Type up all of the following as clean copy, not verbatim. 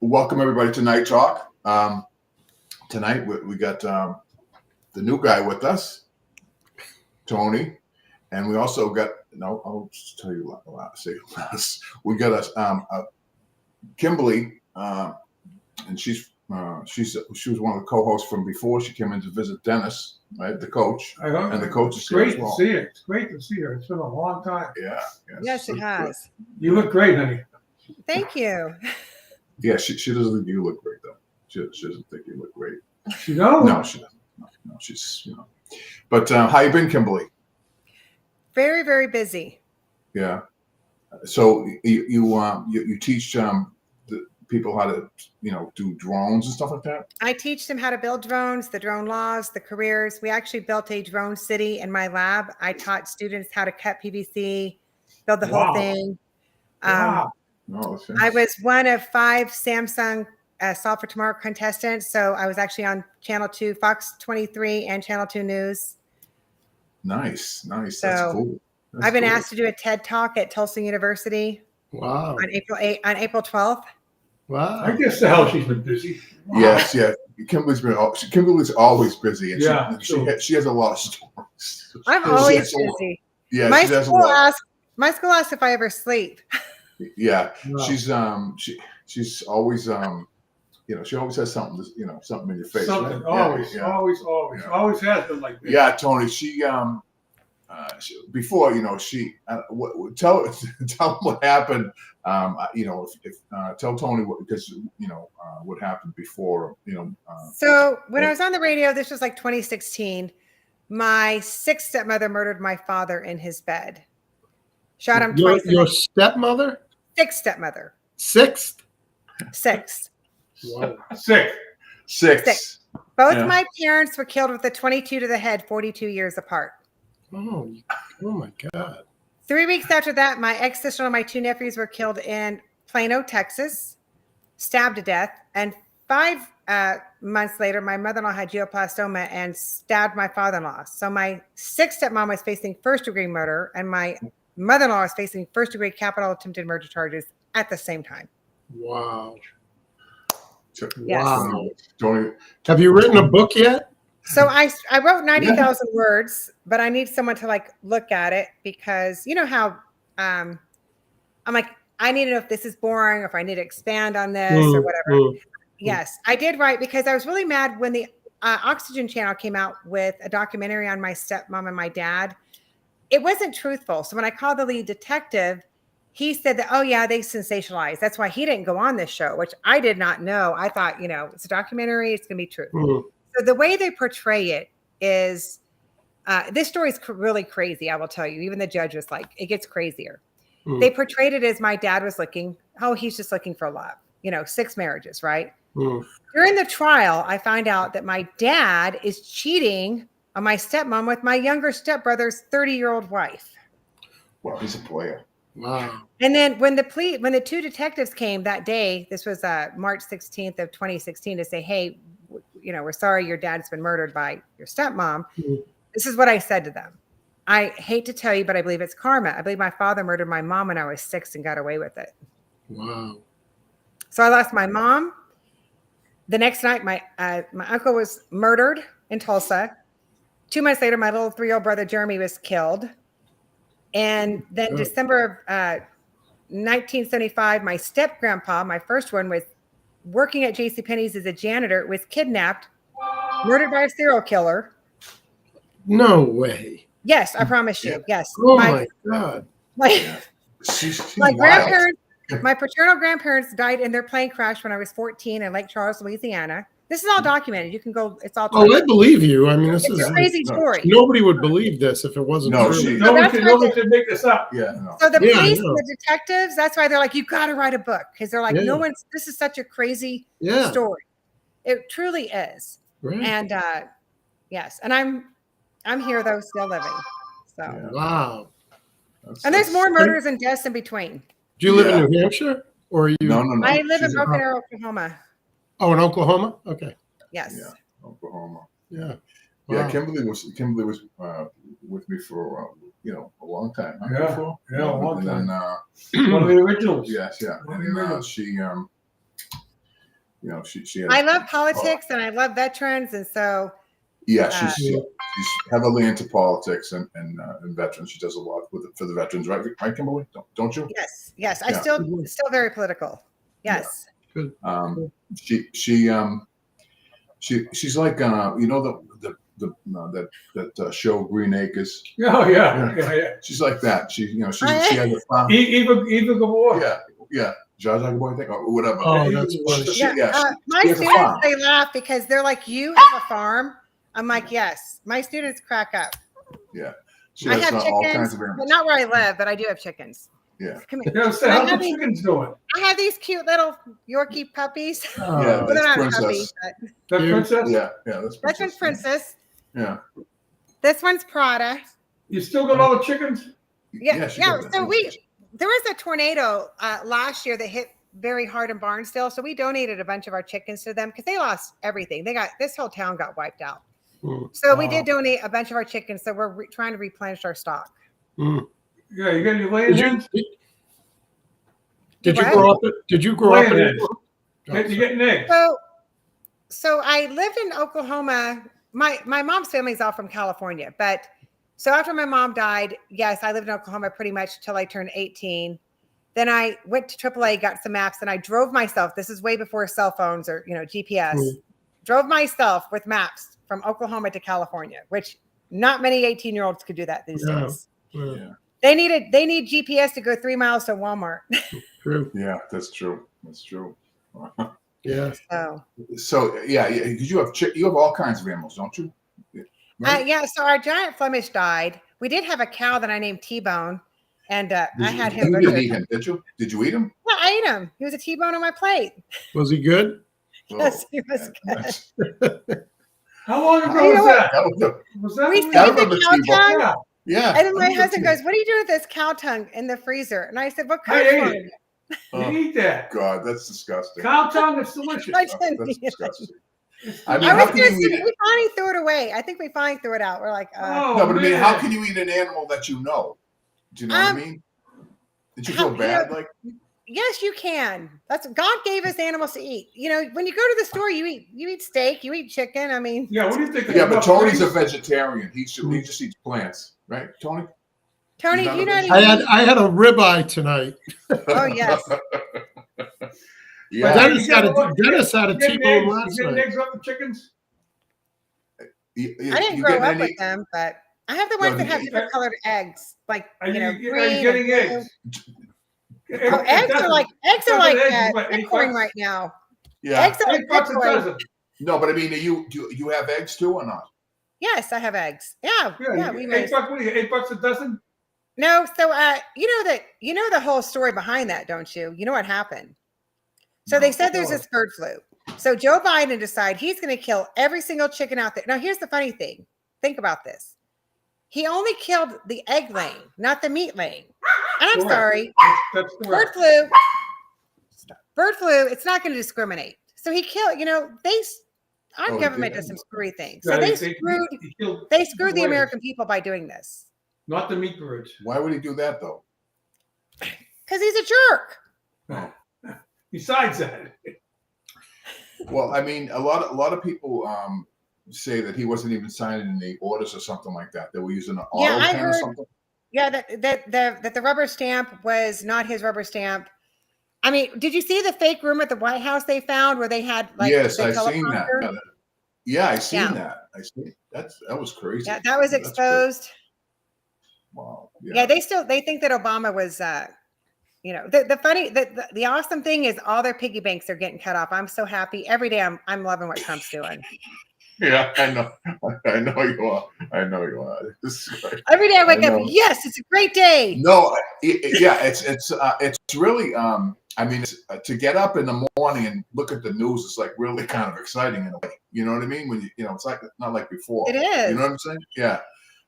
Welcome everybody to Night Talk. Tonight we got the new guy with us, Tony, and we also got. No, I'll just tell you what. Say last. We got us Kimberly, and she was one of the co-hosts from before. She came in to visit Dennis, right, the coach, and the coach is here as well. Great to see her. It's great to see her. It's been a long time. Yeah. Yes, it has. You look great, honey. Thank you. Yeah, she doesn't think you look great though. She doesn't think you look great. She don't? No, she doesn't. No, she's But how you been, Kimberly? Very, very busy. Yeah. So you teach the people how to do drones and stuff like that. I teach them how to build drones, the drone laws, the careers. We actually built a drone city in my lab. I taught students how to cut PVC, build the whole thing. Wow. I was one of 5 Samsung Solve for Tomorrow contestants. So I was actually on Channel 2, Fox 23, and Channel 2 News. Nice. So That's cool. I've been asked to do a TED Talk at Tulsa University. Wow. On April 12th. Wow. I guess the hell she's been busy. Wow. Yes, yeah. Kimberly's always busy, and she has a lot of stories. I'm always busy. Yeah, my school asks if I ever sleep. Yeah, Wow. she's always she always has something something in your face. Something. Right? Always has been like this. Yeah, Tony. She before tell them what happened. Tell Tony what happened before. So when I was on the radio, this was like 2016. My 6th stepmother murdered my father in his bed. Shot him twice. Your stepmother? 6th stepmother. 6th? 6th. Wow. Six. Both my parents were killed with a 22 to the head, 42 years apart. Oh my God. 3 weeks after that, my ex-sister and my 2 nephews were killed in Plano, Texas, stabbed to death. And 5 months later, my mother-in-law had glioblastoma and stabbed my father-in-law. So my 6th stepmom was facing first-degree murder, and my mother-in-law was facing first-degree capital attempted murder charges at the same time. Wow. Yes. Wow. Have you written a book yet? So I wrote 90,000 words, but I need someone to look at it, because you know how I'm like, I need to know if this is boring or if I need to expand on this or whatever. Yes, I did write, because I was really mad when the Oxygen Channel came out with a documentary on my stepmom and my dad. It wasn't truthful. So when I called the lead detective, he said that, oh yeah, they sensationalized. That's why he didn't go on this show, which I did not know. I thought, it's a documentary. It's going to be true. So the way they portray it is, this story is really crazy. I will tell you, even the judge was like, it gets crazier. They portrayed it as my dad was he's just looking for love, 6 marriages, right? During the trial, I find out that my dad is cheating on my stepmom with my younger stepbrother's 30-year-old wife. Well, he's a player. Wow. And then when the 2 detectives came that day, this was March 16th of 2016, to say, hey, we're sorry your dad's been murdered by your stepmom. This is what I said to them. I hate to tell you, but I believe it's karma. I believe my father murdered my mom when I was 6 and got away with it. Wow. So I lost my mom. The next night, my uncle was murdered in Tulsa. 2 months later, my little 3-year-old brother, Jeremy, was killed. And then December of 1975, my step-grandpa, my first one, was working at JCPenney's as a janitor, was kidnapped, murdered by a serial killer. No way. Yes, I promise you. Yes. Oh my God. My grandparents, my paternal grandparents died in their plane crash when I was 14 in Lake Charles, Louisiana. This is all documented. You can go. It's all. Oh, I believe you. I mean, this is a crazy story. Nobody would believe this if it wasn't true. No one could make this up. Yeah. No. So the police and the detectives, that's why they're like, you got to write a book, because they're like, this is such a crazy story. It truly is. Right. And yes, and I'm here though, still living. So wow. And there's more murders and deaths in between. Do you live in New Hampshire, or are you? No. I live in Broken Arrow, Oklahoma. Oh, in Oklahoma? Okay. Yes. Yeah, Oklahoma. Yeah. Wow. Yeah, Kimberly was with me for a long time. A long time. And then, one of the originals. Yes, yeah. And she she has, I love politics and I love veterans, and so she's heavily into politics and veterans. She does a lot for the veterans, right? Right, Kimberly? Don't you? yes, I still very political. Yes. Yeah. Good. She's like that show Green Acres. Oh yeah. She's like that. She has a farm. Eva Gabor. Yeah. Jar Jar Boy thing or whatever. Oh, that's funny. My students, they laugh because they're like, "You have a farm?" I'm like, "Yes." My students crack up. Yeah. I have chickens, but not where I live, but I do have chickens. Yeah. Come here. How's the chickens doing? I have these cute little Yorkie puppies. Yeah, well, that's Princess. Puppies, that's Princess? Yeah, that's Princess. That one's Princess. Yeah. This one's Prada. You still got all the chickens? Yeah. So there was a tornado last year that hit very hard in Barnesdale. So we donated a bunch of our chickens to them because they lost everything. This whole town got wiped out. So we did donate a bunch of our chickens. So we're trying to replenish our stock. Yeah, you got any laying hens? Did you grow up? You getting eggs? So I lived in Oklahoma. My mom's family's all from California, but so after my mom died, yes, I lived in Oklahoma pretty much till I turned 18. Then I went to AAA, got some maps, and I drove myself. This is way before cell phones or GPS. Drove myself with maps from Oklahoma to California, which not many 18-year-olds could do that these days. Yeah. They need GPS to go 3 miles to Walmart. True. Yeah, that's true. That's true. Yeah. So because you have all kinds of animals, don't you? Right? So our giant Flemish died. We did have a cow that I named T-Bone, and I had him. You didn't eat him, did you? Did you eat him? Yeah, I ate him. He was a T-bone on my plate. Was he good? Yes, he was good. How long ago was that? Was that? We saved the cow tongue. Yeah. And then my husband goes, "What are you doing with this cow tongue in the freezer?" And I said, "What kind of it? You eat that? God, that's disgusting. Cow tongue is delicious. That's disgusting. I mean, we finally threw it away. I think we finally threw it out. We're like, no, but I mean, how can you eat an animal that you know? Do you know what I mean? Did you feel bad? Yes, you can. God gave us animals to eat. When you go to the store, you eat steak, you eat chicken. I mean, what do you think? Yeah, but Tony's a vegetarian. He just eats plants, right, Tony? Tony, I had a ribeye tonight. Oh yes. Yeah. Dennis had a T-bone last night. Eggs off the chickens? I didn't grow up with them, but I have the ones that have different colored eggs, like are you green. Getting eggs? Eggs are like Bitcoin right now. Yeah, eggs are like Bitcoin. No, but I mean, do you have eggs too or not? Yes, I have eggs. Yeah. We $8. What are you, $8 a dozen? No, so you know the whole story behind that, don't you? You know what happened? So they said there's this bird flu. So Joe Biden decided he's going to kill every single chicken out there. Now, here's the funny thing. Think about this. He only killed the egg laying, not the meat laying. And I'm sorry. That's bird flu. It's not going to discriminate. So he killed, our government does some screwy things. So they screwed the American people by doing this. Not the meat birds. Why would he do that though? Because he's a jerk. Oh. Besides that. Well, I mean, a lot of people say that he wasn't even signing any orders or something like that. They were using an auto pen or something. Yeah, that the rubber stamp was not his rubber stamp. I mean, did you see the fake room at the White House they found where they had like? Yes, I seen that. Yeah, I seen that. I see. That was crazy. Yeah, that was exposed. Wow. Yeah, they think that Obama was. The awesome thing is all their piggy banks are getting cut off. I'm so happy every day. I'm loving what Trump's doing. Yeah, I know you are. Every day I wake up. Yes, it's a great day. No, it's really. I mean, to get up in the morning and look at the news, it's like really kind of exciting in a way. You know what I mean? When it's like not like before. It is. You know what I'm saying? Yeah.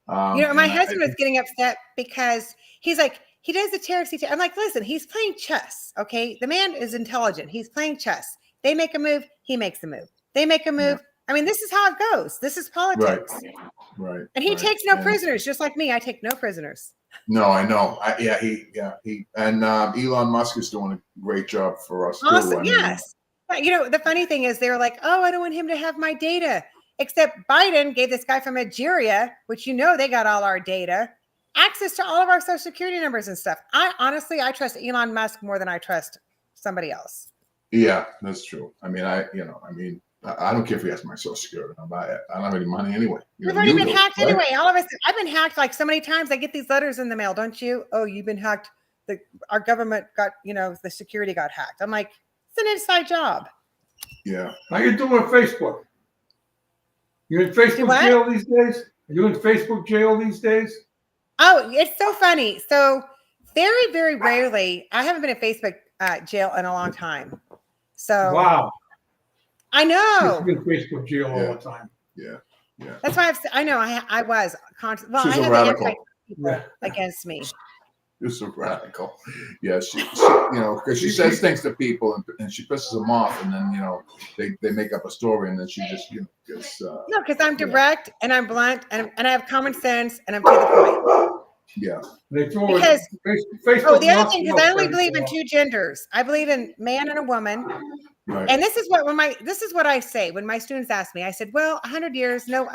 My husband was getting upset because he's like, he does the tariffs. I'm like, listen, he's playing chess. Okay, the man is intelligent. He's playing chess. They make a move, he makes a move. They make a move. Yeah. I mean, this is how it goes. This is politics. Right. And he takes no prisoners, just like me. I take no prisoners. No, I know. He and Elon Musk is doing a great job for us. Awesome. Too. Yes. The funny thing is they were like, oh, I don't want him to have my data. Except Biden gave this guy from Nigeria, which they got all our data, access to all of our social security numbers and stuff. I trust Elon Musk more than I trust somebody else. Yeah, that's true. I mean, I don't care if he has my social security number. I don't have any money anyway. We've already been hacked anyway. All of us, I've been hacked like so many times. I get these letters in the mail, don't you? Oh, you've been hacked. Our government got, the security got hacked. I'm like, it's an inside job. Yeah. How you doing with Facebook? You in Facebook jail these days? Are you in Facebook jail these days? Oh, it's so funny. So very, very rarely, I haven't been in Facebook jail in a long time. So wow. I know. She's in Facebook jail all the time. Yeah. Yeah. That's why I was conscious. Well, She's I a have radical. Against me. You're so radical. Yeah, she because she says things to people and she pisses them off, and then they make up a story, and then she just gets. No, because I'm direct and I'm blunt and I have common sense and I'm to the point. Yeah. Because Facebook. The other thing is I only believe in two genders. I believe in man and a woman. Right. And this is what I say when my students ask me. I said, well, 100 years, no,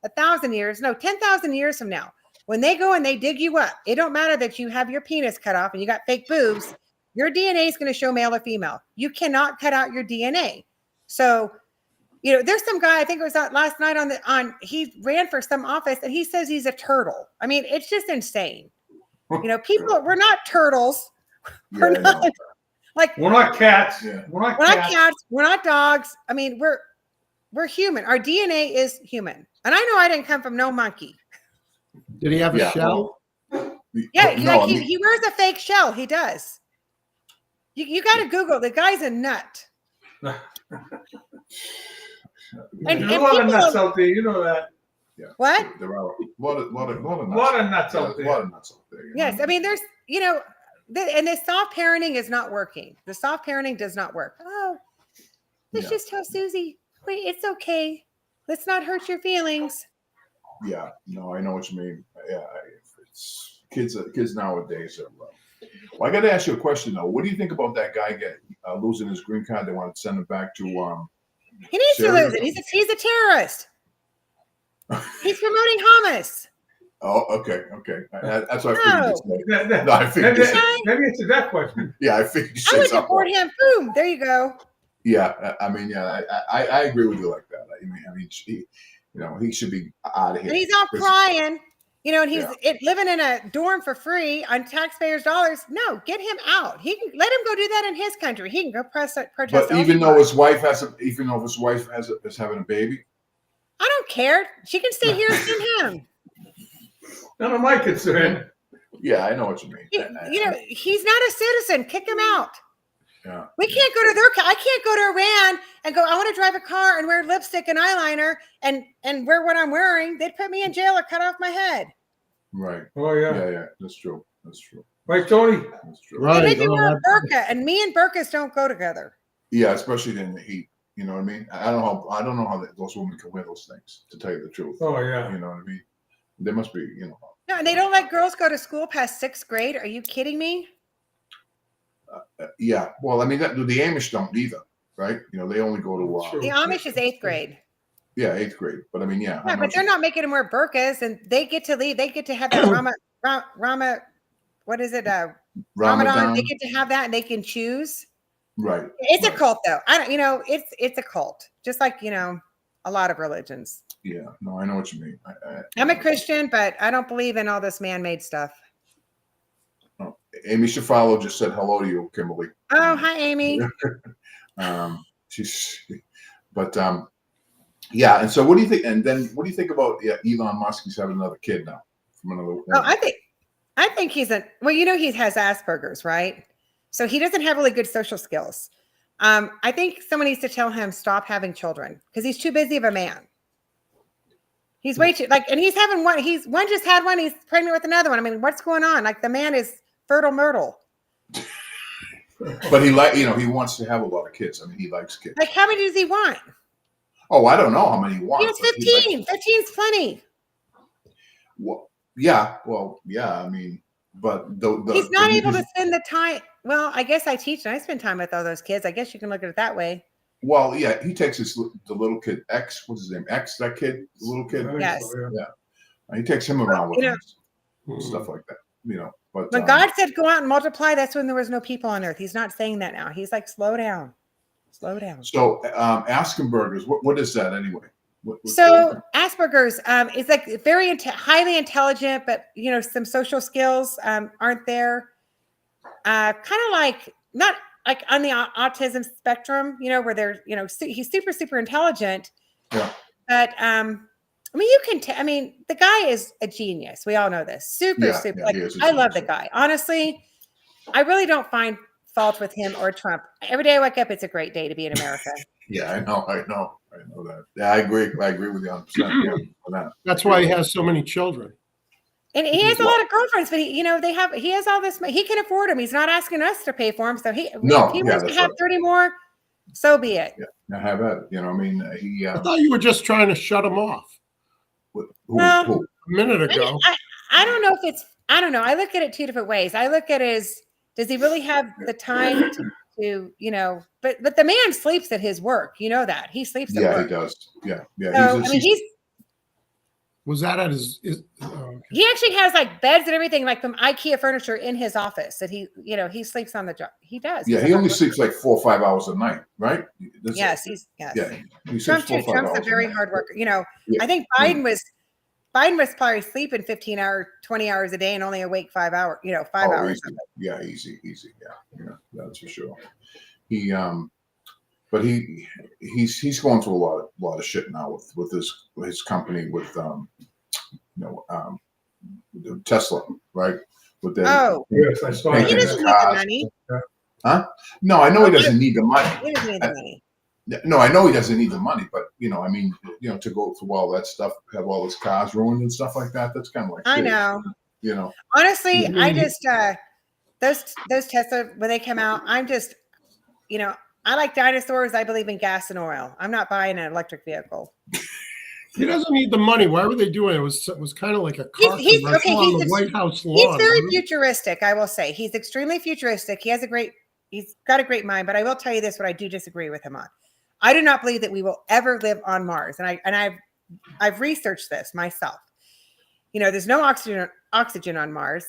1,000 years, no, 10,000 years from now. When they go and they dig you up, it don't matter that you have your penis cut off and you got fake boobs. Your DNA is going to show male or female. You cannot cut out your DNA. So, there's some guy, I think it was last night he ran for some office and he says he's a turtle. I mean, it's just insane. People, we're not turtles. We're not we're not cats. Yeah. We're not cats. We're not dogs. I mean, we're human. Our DNA is human. And I know I didn't come from no monkey. Did he have a shell? Yeah, he wears a fake shell. He does. You got to Google. The guy's a nut. And a lot of nuts out there. You know that. Yeah. What? There are a lot of nuts. A lot of nuts out there. A lot of nuts out there. Yes, I mean, there's and the soft parenting is not working. The soft parenting does not work. Oh, let's just tell Susie, wait, it's okay. Let's not hurt your feelings. Yeah, no, I know what you mean. Yeah, it's kids nowadays are. Well, I got to ask you a question though. What do you think about that guy losing his green card? They want to send him back to. He needs to lose it. He's a terrorist. He's promoting hummus. Oh, okay. That's what I figured. No, I figured. Maybe it's a that question. Yeah, I figured. I would deport him. Boom. There you go. Yeah, I mean, I agree with you like that. I mean, he should be out of here. And he's all crying, and he's living in a dorm for free on taxpayers' dollars. No, get him out. He can let him go do that in his country. He can go protest. But even though his wife is having a baby, I don't care. She can stay here and send him. None of my concern. Yeah, I know what you mean. He's not a citizen. Kick him out. Yeah. We can't go to I can't go to Iran and go, I want to drive a car and wear lipstick and eyeliner and wear what I'm wearing. They'd put me in jail or cut off my head. Right. Oh, yeah. Yeah. That's true. Right, Tony? That's true. Right. They make you wear a burqa, and me and burqas don't go together. Yeah, especially in the heat. You know what I mean? I don't know how those women can wear those things, to tell you the truth. Oh, yeah. You know what I mean? They must be, No, and they don't let girls go to school past 6th grade. Are you kidding me? Yeah. Well, I mean, the Amish don't either, right? They only go to. The Amish is 8th grade. Yeah, 8th grade. But I mean, yeah. Yeah, but they're not making them wear burqas, and they get to leave. They get to have that Rama. What is it? Ramadan. They get to have that, and they can choose. Right. It's a cult, though. I don't. It's a cult, just like a lot of religions. Yeah. No, I know what you mean. I'm a Christian, but I don't believe in all this man-made stuff. Amy Shafalo just said hello to you, Kimberly. Oh, hi, Amy. Yeah. And so, what do you think? And then, what do you think about Elon Musk? He's having another kid now from another. Oh, I think he has Asperger's, right? So he doesn't have really good social skills. I think someone needs to tell him stop having children because he's too busy of a man. He's way too and he's having one. One just had one. He's pregnant with another one. I mean, what's going on? Like the man is fertile myrtle. But he he wants to have a lot of kids. I mean, he likes kids. Like how many does he want? Oh, I don't know how many he wants. He has 15. 15's plenty. Well, yeah. Well, yeah. I mean, but he's not able to spend the time. Well, I guess I teach and I spend time with all those kids. I guess you can look at it that way. Well, yeah, he takes the little kid X. What's his name? X. That kid, the little kid. Yes. He takes him around with him, Hmm. stuff like that. But When God said go out and multiply, that's when there was no people on earth. He's not saying that now. He's like, slow down. Slow down. So Askenberger's, what is that anyway? So Asperger's is like very highly intelligent, but some social skills aren't there. Kind of like not like on the autism spectrum, where they're he's super intelligent. Yeah. But I mean, you can. I mean, the guy is a genius. We all know this. Super. Like, I love the guy. Honestly, I really don't find fault with him or Trump. Every day I wake up, it's a great day to be in America. Yeah, I know that. Yeah, I agree with you 100%. Yeah, on that. That's why he has so many children. And he has a lot of girlfriends, but he has all this. He can afford them. He's not asking us to pay for them. So if he wants to have 30 more, so be it. Yeah, now have at it. I mean, I thought you were just trying to shut him off. Who? A minute ago. I don't know if it's. I don't know. I look at it two different ways. I look at it as, does he really have the time to But the man sleeps at his work. You know that he sleeps at work. Yeah, he does. Yeah. So, he's. Was that at his? He actually has like beds and everything, like from IKEA furniture in his office that he sleeps on the job. He does. Yeah, he only sleeps like 4 or 5 hours a night, right? Yes. Yeah, he Trump's a very hard worker. I think Biden was probably sleeping 15 hours, 20 hours a day and only awake 5 hours, 5 hours. Easy. Yeah, easy. Yeah, that's for sure. But he's going through a lot of shit now with his company with Tesla, right? With their Yes, I saw he that. doesn't need the money. Huh? No, I know he doesn't need the money. He doesn't need the money. No, I know he doesn't need the money, but I mean, to go through all that stuff, have all his cars ruined and stuff like that. That's kind of like I know. Honestly, I just those Tesla when they come out, I'm just I like dinosaurs. I believe in gas and oil. I'm not buying an electric vehicle. He doesn't need the money. Why were they doing it? It was kind of like a car on the White House lawn. He's very futuristic, I will say. He's extremely futuristic. He's got a great mind, but I will tell you this, what I do disagree with him on. I do not believe that we will ever live on Mars. And I've researched this myself. There's no oxygen on Mars.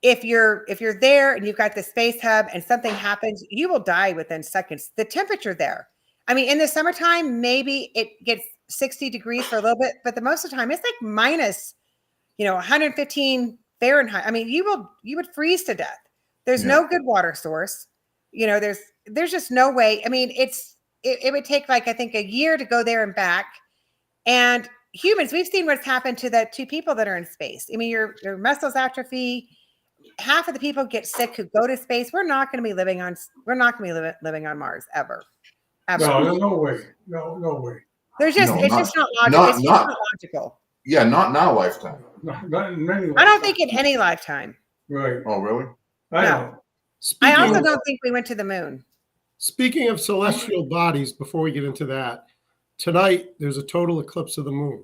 If you're there and you've got the space hub and something happens, you will die within seconds. The temperature there. I mean, in the summertime, maybe it gets 60 degrees for a little bit, but the most of the time it's like minus, 115 Fahrenheit. I mean, you would freeze to death. There's no good water source. There's just no way. I mean, it would take like, I think a year to go there and back. And humans, we've seen what's happened to the 2 people that are in space. I mean, your muscles atrophy. Half of the people get sick who go to space. We're not going to be living on Mars ever. Absolutely. No way. No way. It's just not logical. It's not logical. Yeah, not in our lifetime. Not in many I don't think in any lifetime. Right. Oh, really? I know. I also don't think we went to the moon. Speaking of celestial bodies, before we get into that, tonight there's a total eclipse of the moon.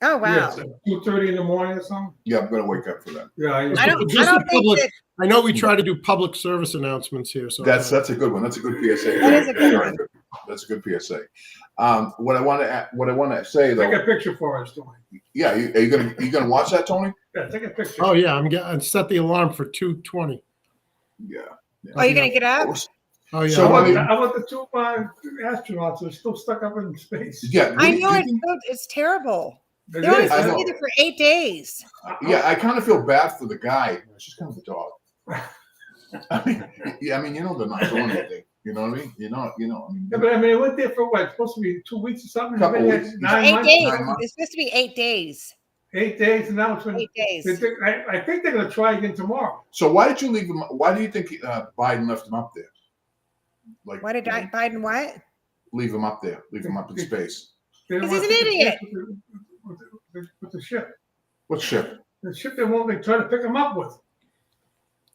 Oh wow! Yes, 2:30 in the morning or something. Yeah, I'm gonna wake up for that. Yeah, I don't think that. I know we try to do public service announcements here, so that's a good one. That's a good PSA. That is a good one. That's a good PSA. What I want to say though. Take a picture for us, Tony. Yeah, are you gonna watch that, Tony? Yeah, take a picture. Oh yeah, I'm set the alarm for 2:20. Yeah. Oh, you're gonna get up? Oh yeah. So I want the 2 astronauts who are still stuck up in space. Yeah, I know it's terrible. They're only supposed to be there for 8 days. Yeah, I kind of feel bad for the guy. It's just kind of a dog. I mean, they're not doing anything. You know what I mean? I mean. Yeah, but I mean, it went there for what? It's supposed to be 2 weeks or something. Couple weeks. 9 8 months. days. 9 months. It's supposed to be 8 days. 8 days, and now it's been 8 days. I think they're going to try again tomorrow. So why did you leave him? Why do you think Biden left him up there? Like, Why did Biden what? Leave him up there? Leave him up in space? Because he's an idiot. With the ship. What ship? The ship they won't be trying to pick him up with.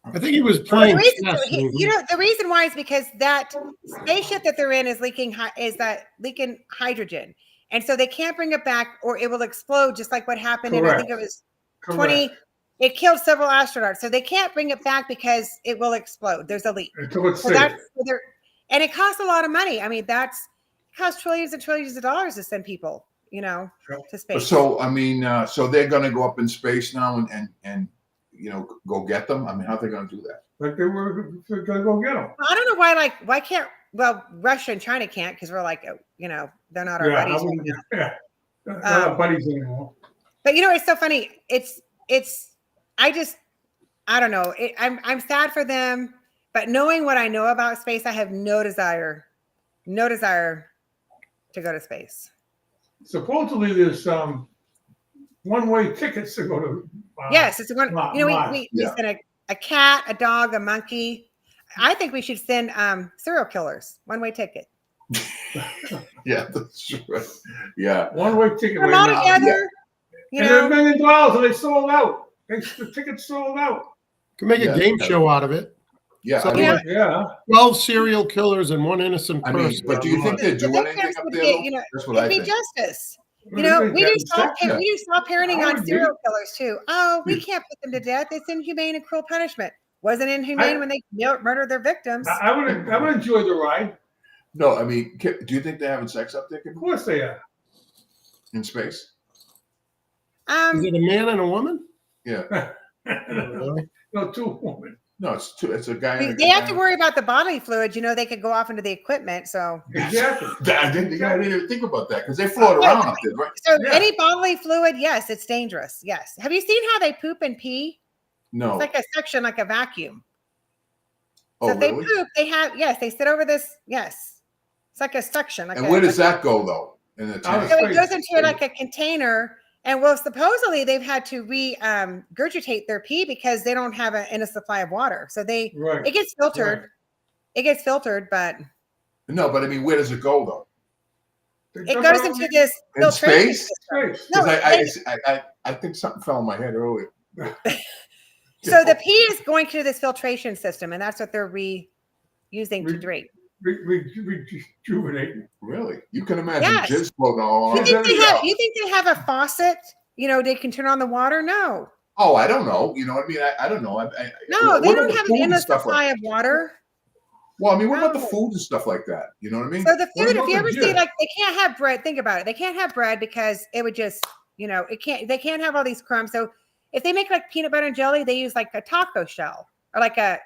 I think he was playing. The reason why is because that spaceship that they're in is leaking hydrogen, and so they can't bring it back, or it will explode, just like what happened. Correct. I think it was 20. It killed several astronauts, so they can't bring it back because it will explode. There's a leak. Until it's So safe. and it costs a lot of money. I mean, it costs trillions and trillions of dollars to send people, to space. So I mean, so they're going to go up in space now and go get them. I mean, how are they going to do that? Like they're gonna go get them. I don't know why can't, well, Russia and China can't, because we're like, they're not our buddies right now. Yeah, they're not buddies anymore. But it's so funny. I don't know. I'm sad for them, but knowing what I know about space, I have no desire to go to space. Supposedly, there's one-way tickets to go to. Yes, it's one. We send a cat, a dog, a monkey. I think we should send serial killers one-way ticket. Yeah, that's right. Yeah, One-way ticket. Put them all together. And they're $1 million, and they sold out. The tickets sold out. You can make a game show out of it. Yeah, So, I mean, Yeah. 12 serial killers and one innocent I person. mean, but do you think they do anything up there? That's what I It'd be think. justice. We do stop parenting on serial killers too. Oh, we can't put them to death. It's inhumane and cruel punishment. Wasn't inhumane when they murdered their victims. I would enjoy the ride. No, I mean, do you think they're having sex up there? Of course they are. In space? Is it a man and a woman? Yeah. Really? No, two women. No, it's two. It's a guy. And a they have to worry about the bodily fluids. They could go off into the equipment. So Exactly. I didn't even think about that because they float around up there, right? So any bodily fluid, yes, it's dangerous. Yes. Have you seen how they poop and pee? No. It's like a suction, like a vacuum. Oh, So if they really? poop, they sit over this. Yes. It's like a suction. And where does that go though? In the Out of tank? So it goes into like a container. And supposedly they've had to regurgitate their pee because they don't have a supply of water. So it gets filtered. Right. It gets filtered, but No, but I mean, where does it go though? They it dump goes out into in this In filtration space? system. space. No, I think something fell in my head earlier. so the pee is going to this filtration system, and that's what they're reusing to drink. Rejuvenate. Really? You can imagine Yes. jizz floating all You around. think they have a faucet? They can turn on the water? No. Oh, I don't know. You know what I mean? I don't know. No, they what don't about have the an food and endless stuff supply like- of water. Well, I mean, what about the No. food and stuff like that? You know what I mean? So the What food, about if you the ever see, gym? like, they can't have bread. Think about it. They can't have bread because it would just, they can't have all these crumbs. So if they make like peanut butter and jelly, they use like a taco shell or like a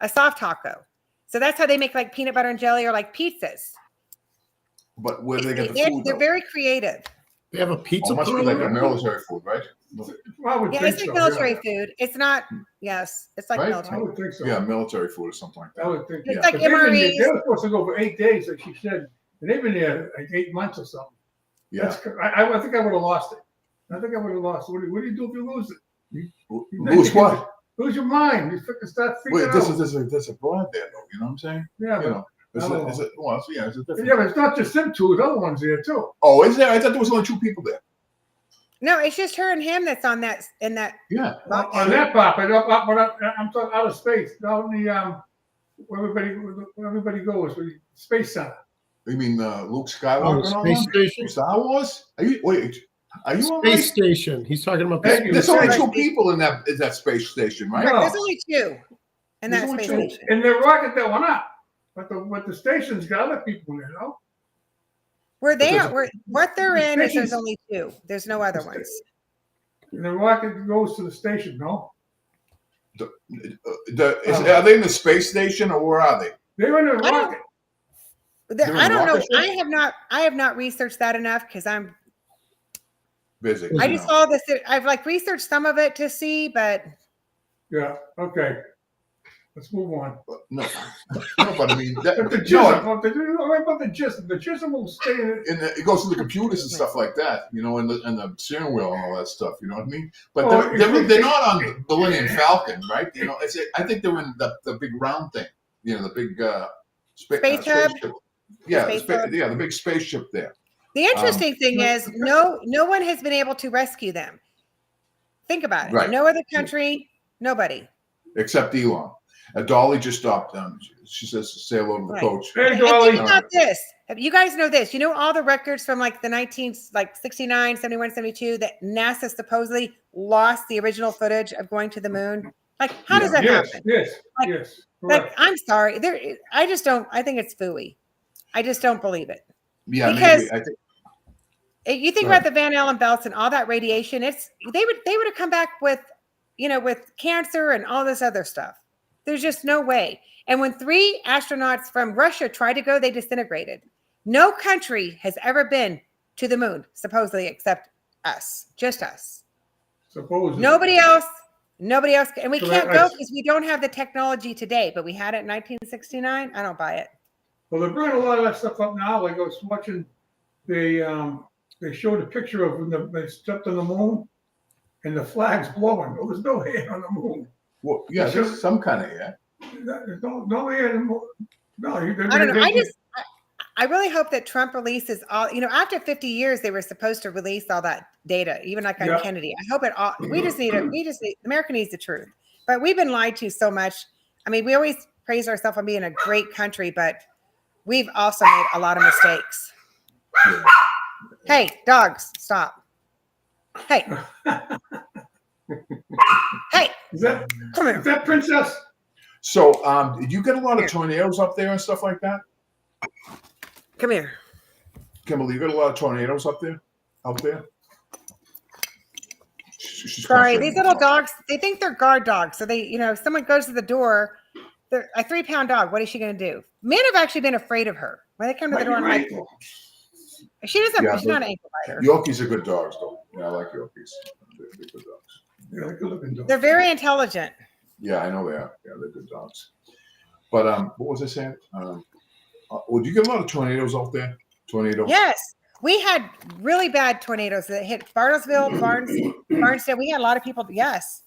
soft taco. So that's how they make like peanut butter and jelly or like pizzas. But where do they get the They're food? they're though? very creative. They have a pizza Oh, it must be parlor? like a military food, right? I would Yeah, think it's like so, military yeah. food. It's not, yes, it's like Right? I military. would think so. Yeah, military food or something like I that. would think. It's Yeah. like But they've been there- MREs. they were supposed to go for 8 days, like she said, and they've been there like 8 months or something. Yeah. I think I would have lost it. I think I would have lost it. What do you do if you lose it? Lose what? Lose your mind. You freaking start freaking Wait, out. there's a broad there, though. You know what I'm saying? Yeah, You know, is Oh. it? Well, it's a different. yeah, but it's not just them two. There's other ones there too. Oh, is there? I thought there was only 2 people there. No, it's just her and him that's on that, in that. Yeah. On that part, but I'm talking out of space. Down in the where everybody goes, the Space Center. You mean Luke Oh, Skywalker? the and all space them? station? Star Wars? Are you all right? Space station. He's talking about the Thank you. There's only Space 2 station. people in that space station, right? No. There's only 2 in There's that only space 2. station. And the rocket that went up, but the station's got other people in it, no? Where they there's- are, what they're the in is station's- there's only 2. There's no other ones. And the rocket goes to the station, no? Are they in the space station or where are they? They're in the I don't- rocket. They're in I don't know. rocket ship? I have not researched that enough because Busy. I you just know. saw this. I've like researched some of it to see, but Yeah, okay. Let's move on. No, but I mean, But the no, jism, what about the jism? The jism will stay in it. it goes to the computers and stuff like that, you know, and the steering wheel and all that stuff. You know what I mean? But Oh, they're not on the Millennium Falcon, right? You know, I think they're in the big round thing. You know, the big Space hub? spaceship. Yeah, Space hub? the big spaceship there. the interesting thing is no one has been able to rescue them. Think about it. Right. No other country, nobody. Except Elon. Dolly just stopped them. She says to sail over the Right. coach. Hey, And Dolly. think about this. You guys know this. You know all the records from like the 69, 71, 72 that NASA supposedly lost the original footage of going to the moon? Like, how does that Yes, happen? yes, Like- yes. Like, Correct. I'm sorry. I just don't. I think it's phooey. I just don't believe it. Yeah, Because maybe. I think. you think Go about ahead. the Van Allen belts and all that radiation. They would have come back with, with cancer and all this other stuff. There's just no way. And when 3 astronauts from Russia tried to go, they disintegrated. No country has ever been to the moon, supposedly, except us, just us. Supposedly. Nobody else. And we Correct. can't go because we don't have the technology today, but we had it in 1969. I don't buy it. Well, they're bringing a lot of that stuff up now. Like I was watching, they showed a picture of when they stepped on the moon, and the flag's blowing. There was no air on the moon. Well, yeah, there's some kind of air. There's no air on the moon. No, I don't know. I really hope that Trump releases all, after 50 years, they were supposed to release all that data, even like on Kennedy. I hope it all, America needs the truth. But we've been lied to so much. I mean, we always praise ourselves on being a great country, but we've also made a lot of mistakes. Yeah. Hey, dogs, stop. Hey. Hey. Come here. Is that Princess? So, did you get a lot of tornadoes up there and stuff like that? Come here. Kimberly, you got a lot of tornadoes up there? Out there? Sorry, these little dogs, they think they're guard dogs. So they, if someone goes to the door, they're a 3-pound dog. What is she going to do? Men have actually been afraid of her. When they come to the door, I'm like, she's not an ankle biter. Yorkies are good dogs, though. Yeah, I like Yorkies. They're good dogs. Yeah, they're good looking dogs. They're very intelligent. Yeah, I know they are. Yeah, they're good dogs. But what was I saying? Did you get a lot of tornadoes out there? Tornadoes? Yes. We had really bad tornadoes that hit Bartlesville, Barnstead. We had a lot of people. Yes.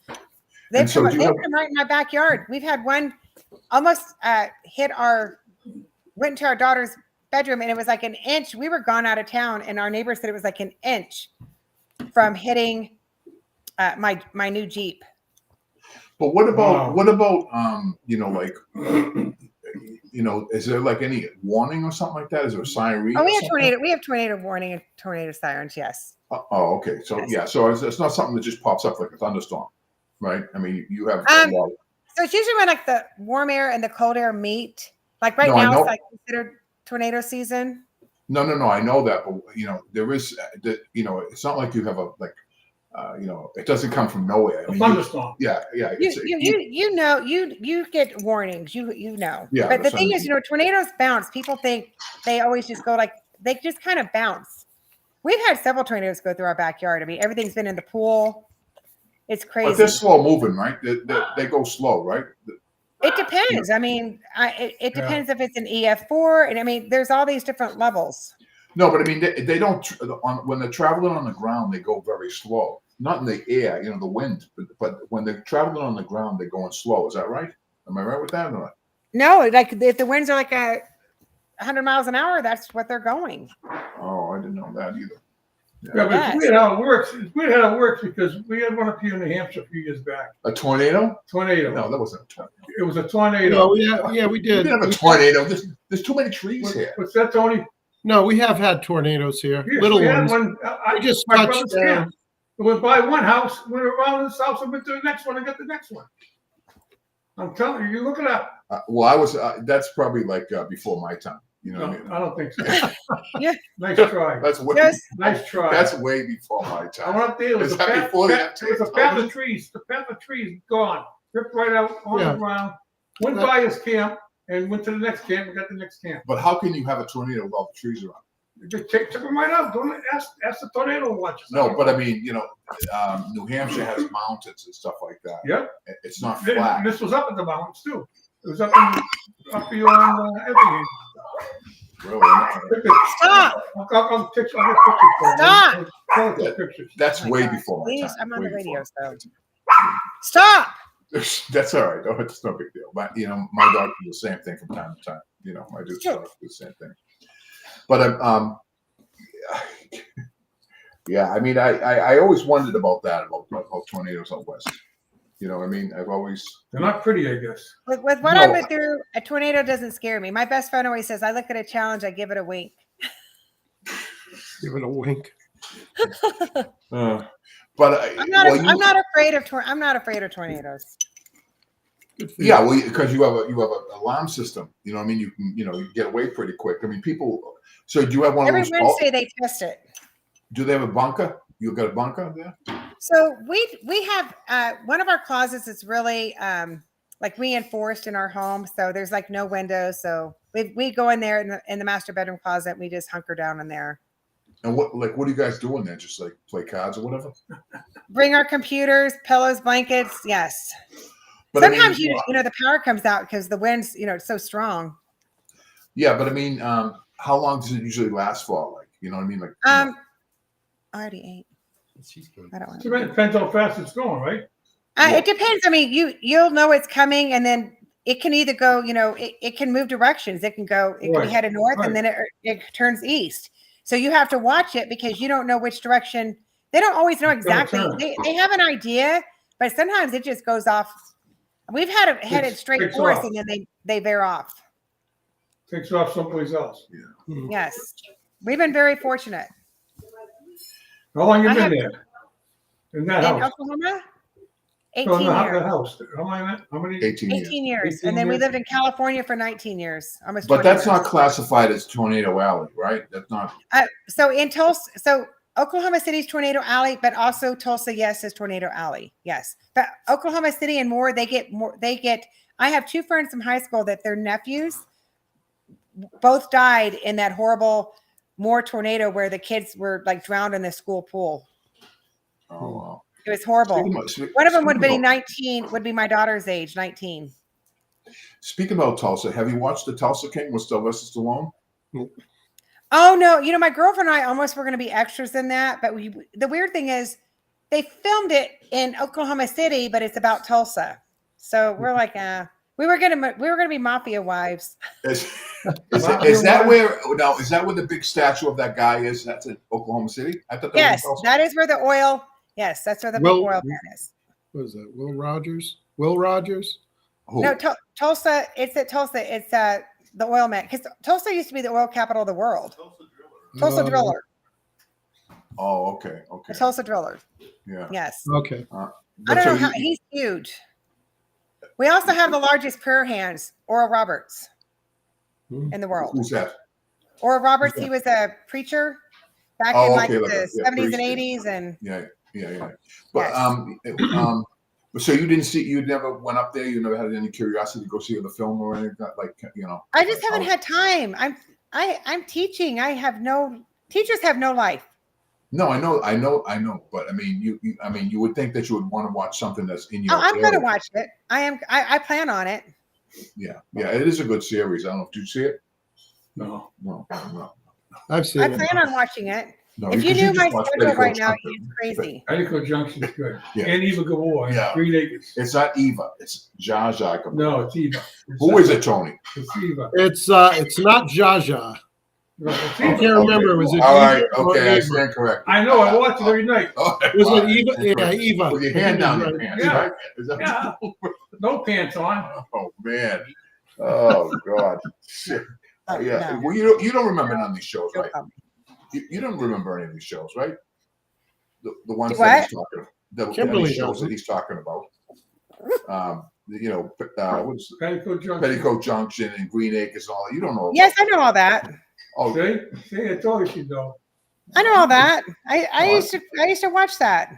They've come right in my backyard. We've had one almost went into our daughter's bedroom, and it was like an inch. We were gone out of town, and our neighbor said it was like an inch from hitting my new Jeep. But what about is there like any warning or something like that? Is there a siren? Oh, we have tornado warning and tornado sirens. Yes. Oh, okay. So yes. So it's not something that just pops up like a thunderstorm, right? I mean, you have. So it's usually when like the warm air and the cold air meet. Like now, it's like considered tornado season. No. I know that, but there is it's not like you have it doesn't come from nowhere. A thunderstorm. Yeah. You get warnings. You know. Yeah. But the thing is, tornadoes bounce. People think they always just go they just kind of bounce. We've had several tornadoes go through our backyard. I mean, everything's been in the pool. It's crazy. But they're slow moving, right? They go slow, right? It depends. I mean, it depends if it's an EF4, and I mean, there's all these different levels. No, but I mean, they don't. When they're traveling on the ground, they go very slow. Not in the air, the wind, but when they're traveling on the ground, they're going slow. Is that right? Am I right with that or not? No, like if the winds are like 100 miles an hour, that's what they're going. Oh, I didn't know that either. Yeah, but it's weird how it works. It's weird how it works because we had one up here in New Hampshire a few years back. A tornado? Tornado. No, that wasn't a tornado. It was a tornado. No, we did. We didn't have a tornado. There's too many trees here. What's that, Tony? No, we have had tornadoes here. Yes, Little we had ones. one. We just my touched brother's camp. We went by one house, went around this house, and went to the next one and got the next one. I'm telling you, you look it up. Well, I was. That's probably like before my time. You know No, what I mean? I don't think so. Yeah. Nice try. That's way. Nice try. That's way before my I time. went up there. It was Is a that path, before the it was a path of trees. The path of trees gone, ripped right out on the ground. Went by his camp and went to the next camp and got the next camp. But how can you have a tornado with all the trees around? They took them right out. Don't ask the tornado watchers. No, but I mean, New Hampshire has mountains and stuff like that. Yep. It's not flat. This was up at the mountains too. It was up beyond everything. Really? Stop! I'll get pictures for you. Stop! I'll take pictures. That's way before my Please, time. I'm on Way the radio, before. so. Stop! That's all right. It's no big deal. But my dog do the same thing from time to time. My dude's dog do the same thing. But yeah. I mean, I always wondered about that about tornadoes out west. You know what I mean? I've always. They're not pretty, I guess. With what I've been through, a tornado doesn't scare me. My best friend always says, I look at a challenge, I give it a wink. Give it a wink. But I'm not afraid of tornadoes. Good for Yeah, you. well, because you have an alarm system. You know what I mean? You can, you get away pretty quick. I mean, people. So do you have one of Every those? Wednesday they test it. Do they have a bunker? You got a bunker there? So we have one of our closets is really like reinforced in our home. So there's like no windows. So we go in there in the master bedroom closet. And we just hunker down in there. And what do you guys do in there? Just like play cards or whatever? Bring our computers, pillows, blankets. Yes. But I Sometimes mean, the power comes out because the wind's it's so strong. yeah, but I mean, how long does it usually last for? Like, you know what I mean? Like, I already ate. I don't want. It depends how fast it's going, right? Yeah. It depends. I mean, you'll know it's coming, and then it can either go. It can move directions. It can go. It can Right, be headed north, right. and then it turns east. So you have to watch it because you don't know which direction. They don't always know It's gonna exactly. turn. They have an idea, but sometimes it just goes off. We've had it headed straight takes for us, off. and then they veer off. Takes off someplace else. Mhm. Yes, we've been very fortunate. How long you I been have- there? In that In house? Oklahoma, No, 18 in the years. house. How many? 18 years. 18 years. 18 And then we years? lived in California for 19 years, almost But 20 that's years. not classified as Tornado Alley, right? That's not. So in Tulsa, so Oklahoma City's Tornado Alley, but also Tulsa, yes, is Tornado Alley. Yes. But Oklahoma City and Moore, I have two friends from high school that their nephews both died in that horrible Moore tornado where the kids were like drowned in the school pool. Oh, wow. It was horrible. One of them would be 19, would be my daughter's age, 19. Speaking about Tulsa, have you watched the Tulsa King with Sylvester Stallone? Oh no, my girlfriend and I almost were going to be extras in that, but the weird thing is they filmed it in Oklahoma City, but it's about Tulsa. So we're like, we were gonna be mafia wives. Is that where the big statue of that guy is? That's in Oklahoma City? I thought that was in Yes, Tulsa. that is where the oil. Yes, that's where the big Well- oil pan is. What is that? Will Rogers? Will Rogers? Who? No, Tulsa. It's at Tulsa. It's the oil man because Tulsa used to be the oil capital of the world. Tulsa Driller. Oh, okay. The Tulsa Driller. Yeah. Yes. Okay. I But don't so know how he's huge. We also have the largest prayer hands, Oral Roberts, in the world. Who's that? Oral Roberts, Who's he was a preacher back Oh, in like okay, the yeah, 70s priest, and yeah. 80s. And Yeah. But Yes. so you never went up there. You never had any curiosity to go see the film or anything like I just haven't had time. I'm teaching. Teachers have no life. No, I know. But I mean, you would think that you would want to watch something that's in your. Oh, I'm area. going to watch it. I plan on it. Yeah. It is a good series. I don't know. Did you see it? No. No. I've seen I it. plan on watching it. No, If you because knew just my watched schedule Petticoat right now, Junction. it's crazy. Petticoat Junction is good. Yeah. And Eva Gabor. Yeah. 3 acres. It's not Eva. It's Zsa Zsa Gabor. No, it's Eva. Who is it, Tony? It's Eva. It's not Jaja. No, it's I Eva. can't remember. Was it All right. Eva or Okay. I Ava? stand corrected. I know. I watch it every night. Oh, Was wow. it Eva? Yeah, Eva. With your hand down your Right. pants, Yeah. right? Is that Yeah. No pants on. Oh man. Oh God. Shit. Oh, Yeah. no. Well, you don't remember none of these shows, right? You don't remember any of these shows, right? The ones What? that he's talking about. The Kimberly any shows doesn't. that he's talking about. What's Petticoat Junction. Petticoat Junction and Green Acres and all that. You don't know. about- Yes, I know all that. Oh, See, I told you she'd know. I know all that. I used to watch that.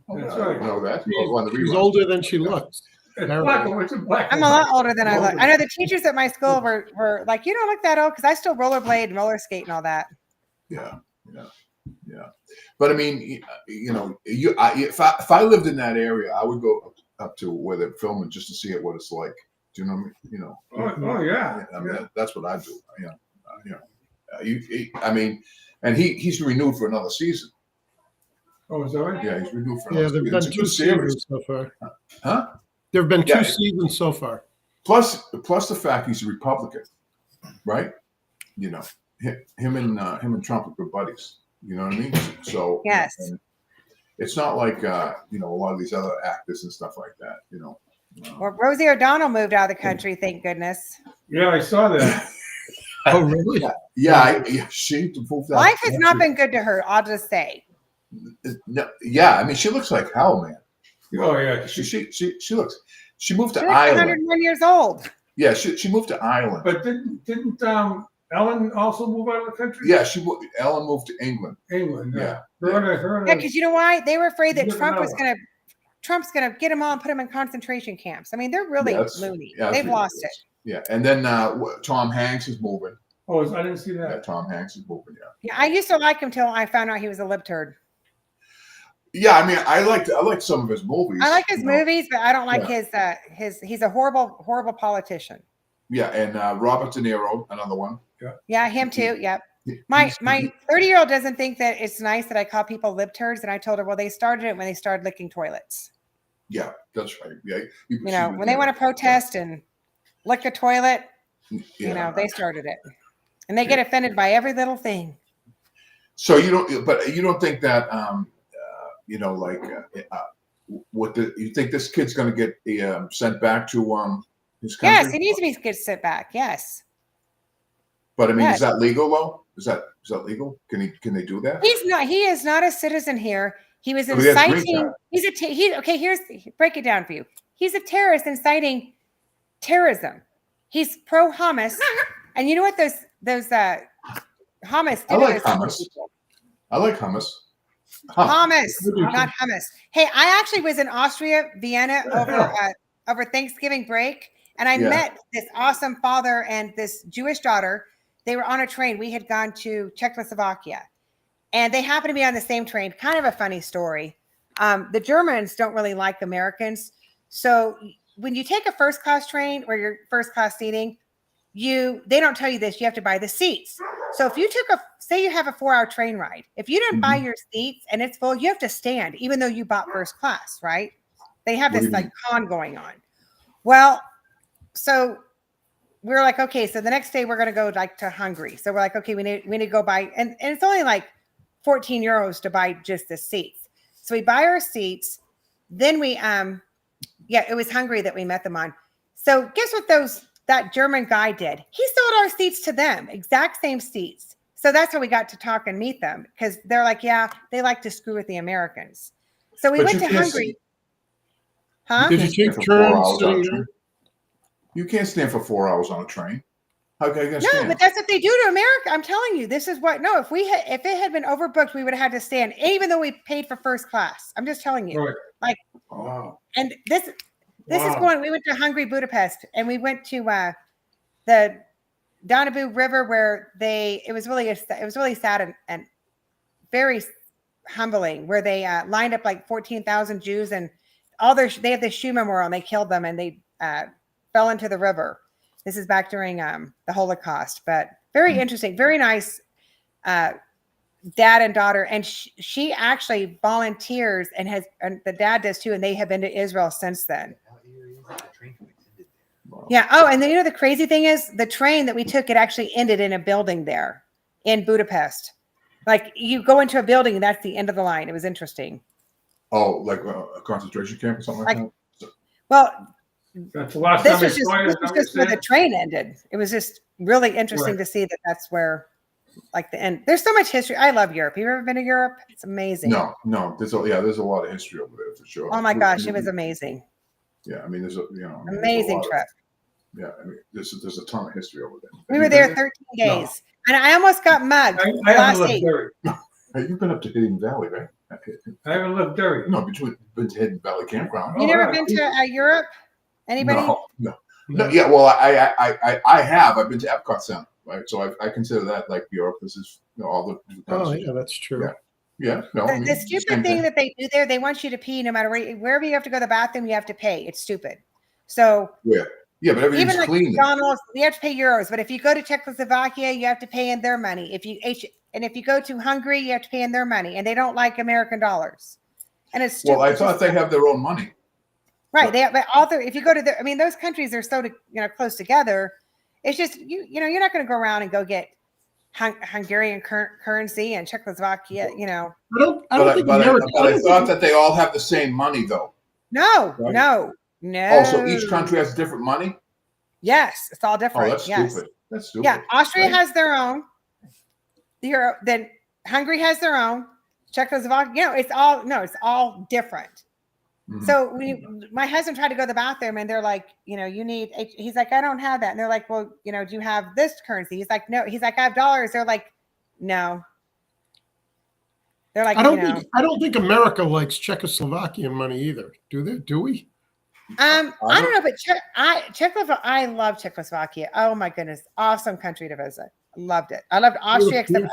That's I don't right. know that. Oh, on the She's reruns. older than she looks. It's black and it's a black. I'm a lot older than I look. I know the teachers at my school were like, you don't look that old because I still rollerblade and roller skate and all that. Yeah. But I mean, if I lived in that area, I would go up to where they're filming just to see it, what it's like. Do you know what I mean? Oh yeah. I mean, that's what I do. I mean, and he's renewed for another season. Oh, is that right? Yeah, he's renewed for Yeah, another there've season. been It's a two good series. seasons so far. Huh? There've been Yeah. two seasons so far. Plus the fact he's a Republican, right? Him and Trump are good buddies. You know what I mean? So Yes. and it's not like a lot of these other actors and stuff like that. Well, Rosie O'Donnell moved out of the country, thank goodness. Yeah, I saw that. Oh, really? She moved out. Life has not been good to her, I'll just say. No, yeah, I mean, she looks like hell, man. Oh yeah. She looks. She moved to She's like Ireland. 101 years old. Yeah, she moved to Ireland. But didn't Ellen also move out of the country? Yeah, Ellen moved to England. England. Yeah. Her Yeah, because you know why? They were afraid that You never know. Trump's gonna get them all and put them in concentration camps. I mean, they're really loony. Yeah, They've lost it. Yeah, and then Tom Hanks is moving. Oh, I didn't see that. Yeah, Tom Hanks is moving. Yeah. Yeah, I used to like him till I found out he was a libtard. Yeah, I mean, I liked some of his movies. I like his movies, but I don't like Yeah. his. He's a horrible politician. Yeah, and Robert De Niro, another one. Yeah, him too. Yep. My 30-year-old doesn't think that it's nice that I call people libtards, and I told her, well, they started it when they started licking toilets. Yeah, that's right. Yeah, You know, when they want to protest and lick a toilet, you know, they started it, and they get offended by every little thing. So you don't think that you think this kid's going to get sent back to his country? Yes, he needs to be sent back. Yes. But I mean, Yes. is that legal though? Is that legal? Can they do that? He's not. He is not a citizen here. He was Oh, he has green inciting. card. Here's break it down for you. He's a terrorist inciting terrorism. He's pro Hamas, and you know what those Hamas I like did to those hummus. people? I like hummus. Hummus, not hummus. Hey, I actually was in Austria, Vienna over Thanksgiving break, and I met this awesome father and this Jewish daughter. They were on a train. We had gone to Czechoslovakia, and they happened to be on the same train. Kind of a funny story. The Germans don't really like Americans, so when you take a first class train or your first class seating, they don't tell you this. You have to buy the seats. So if you say you have a 4-hour train ride, if you didn't buy your seats and it's full, you have to stand, even though you bought first class, right? They have this like con going on. Well, so we're like, okay, so the next day we're going to go like to Hungary. So we're like, okay, we need to go buy, and it's only like 14 euros to buy just the seats. So we buy our seats. Then we, it was Hungary that we met them on. So guess what that German guy did? He sold our seats to them, exact same seats. So that's how we got to talk and meet them, because they're like, yeah, they like to screw with the Americans. So we went to Hungary. Huh? Did you take turns sitting there? You can't stand for 4 hours on a train. How can you No, stand? but that's what they do to America. I'm telling you, this is what. No, if it had been overbooked, we would have had to stand, even though we paid for first class. I'm just telling you. Right. Like, and this is going. We went to Hungary, Budapest, and we went to the Danube River, where it was really sad and very humbling, where they lined up like 14,000 Jews, and they had the shoe memorial, and they killed them, and they fell into the river. This is back during the Holocaust, but very interesting, very nice dad and daughter. And she actually volunteers and the dad does too. And they have been to Israel since then. Yeah. Oh, and then, the crazy thing is the train that we took, it actually ended in a building there in Budapest. Like, you go into a building and that's the end of the line. It was interesting. Oh, like a concentration camp or something like that? Well, that's the last this time was just where the train ended. It was just really interesting to see that that's where, like, the end. There's so much history. I love Europe. You ever been to Europe? It's amazing. No. There's a lot of history over there for sure. Oh my gosh, it was amazing. Yeah, I mean, Amazing trip. Yeah, I mean, there's a ton of history over there. We were there 13 days, and I almost got mugged. I haven't left Derry. Hey, you've been up to Hidden Valley, right? I haven't left Derry. No, been to Hidden Valley Campground. You never been to Europe? Anybody? No. Yeah, well, I have. I've been to Epcot Center, right? So I consider that like Europe. This is all the. Oh, yeah, that's true. Yeah. No. The stupid thing that they do there, they want you to pee no matter wherever you have to go to the bathroom, you have to pay. It's stupid. So yeah, but everything's even like clean. McDonald's, you have to pay euros. But if you go to Czechoslovakia, you have to pay in their money. If you go to Hungary, you have to pay in their money, and they don't like American dollars. And it's stupid. Well, I thought they have their own money. Right. If you go to those countries are so close together. It's just you're not going to go around and go get Hungarian currency and Czechoslovakia. I don't think I thought that they all have the same money though. No, right? no. Oh, so each country has different money? Yes, it's all different. Oh, that's stupid. That's stupid. Yeah, Austria has their own. Then Hungary has their own. Czechoslovakia, it's all different. Mhm. So my husband tried to go to the bathroom and they're like, he's like, I don't have that. And they're like, well, do you have this currency? He's like, no. He's like, I have dollars. They're like, no. They're like, I don't think America likes Czechoslovakian money either. Do they? Do we? I don't know, but Czechoslovakia, I love Czechoslovakia. Oh my goodness. Awesome country to visit. Loved it. I loved Austria. Except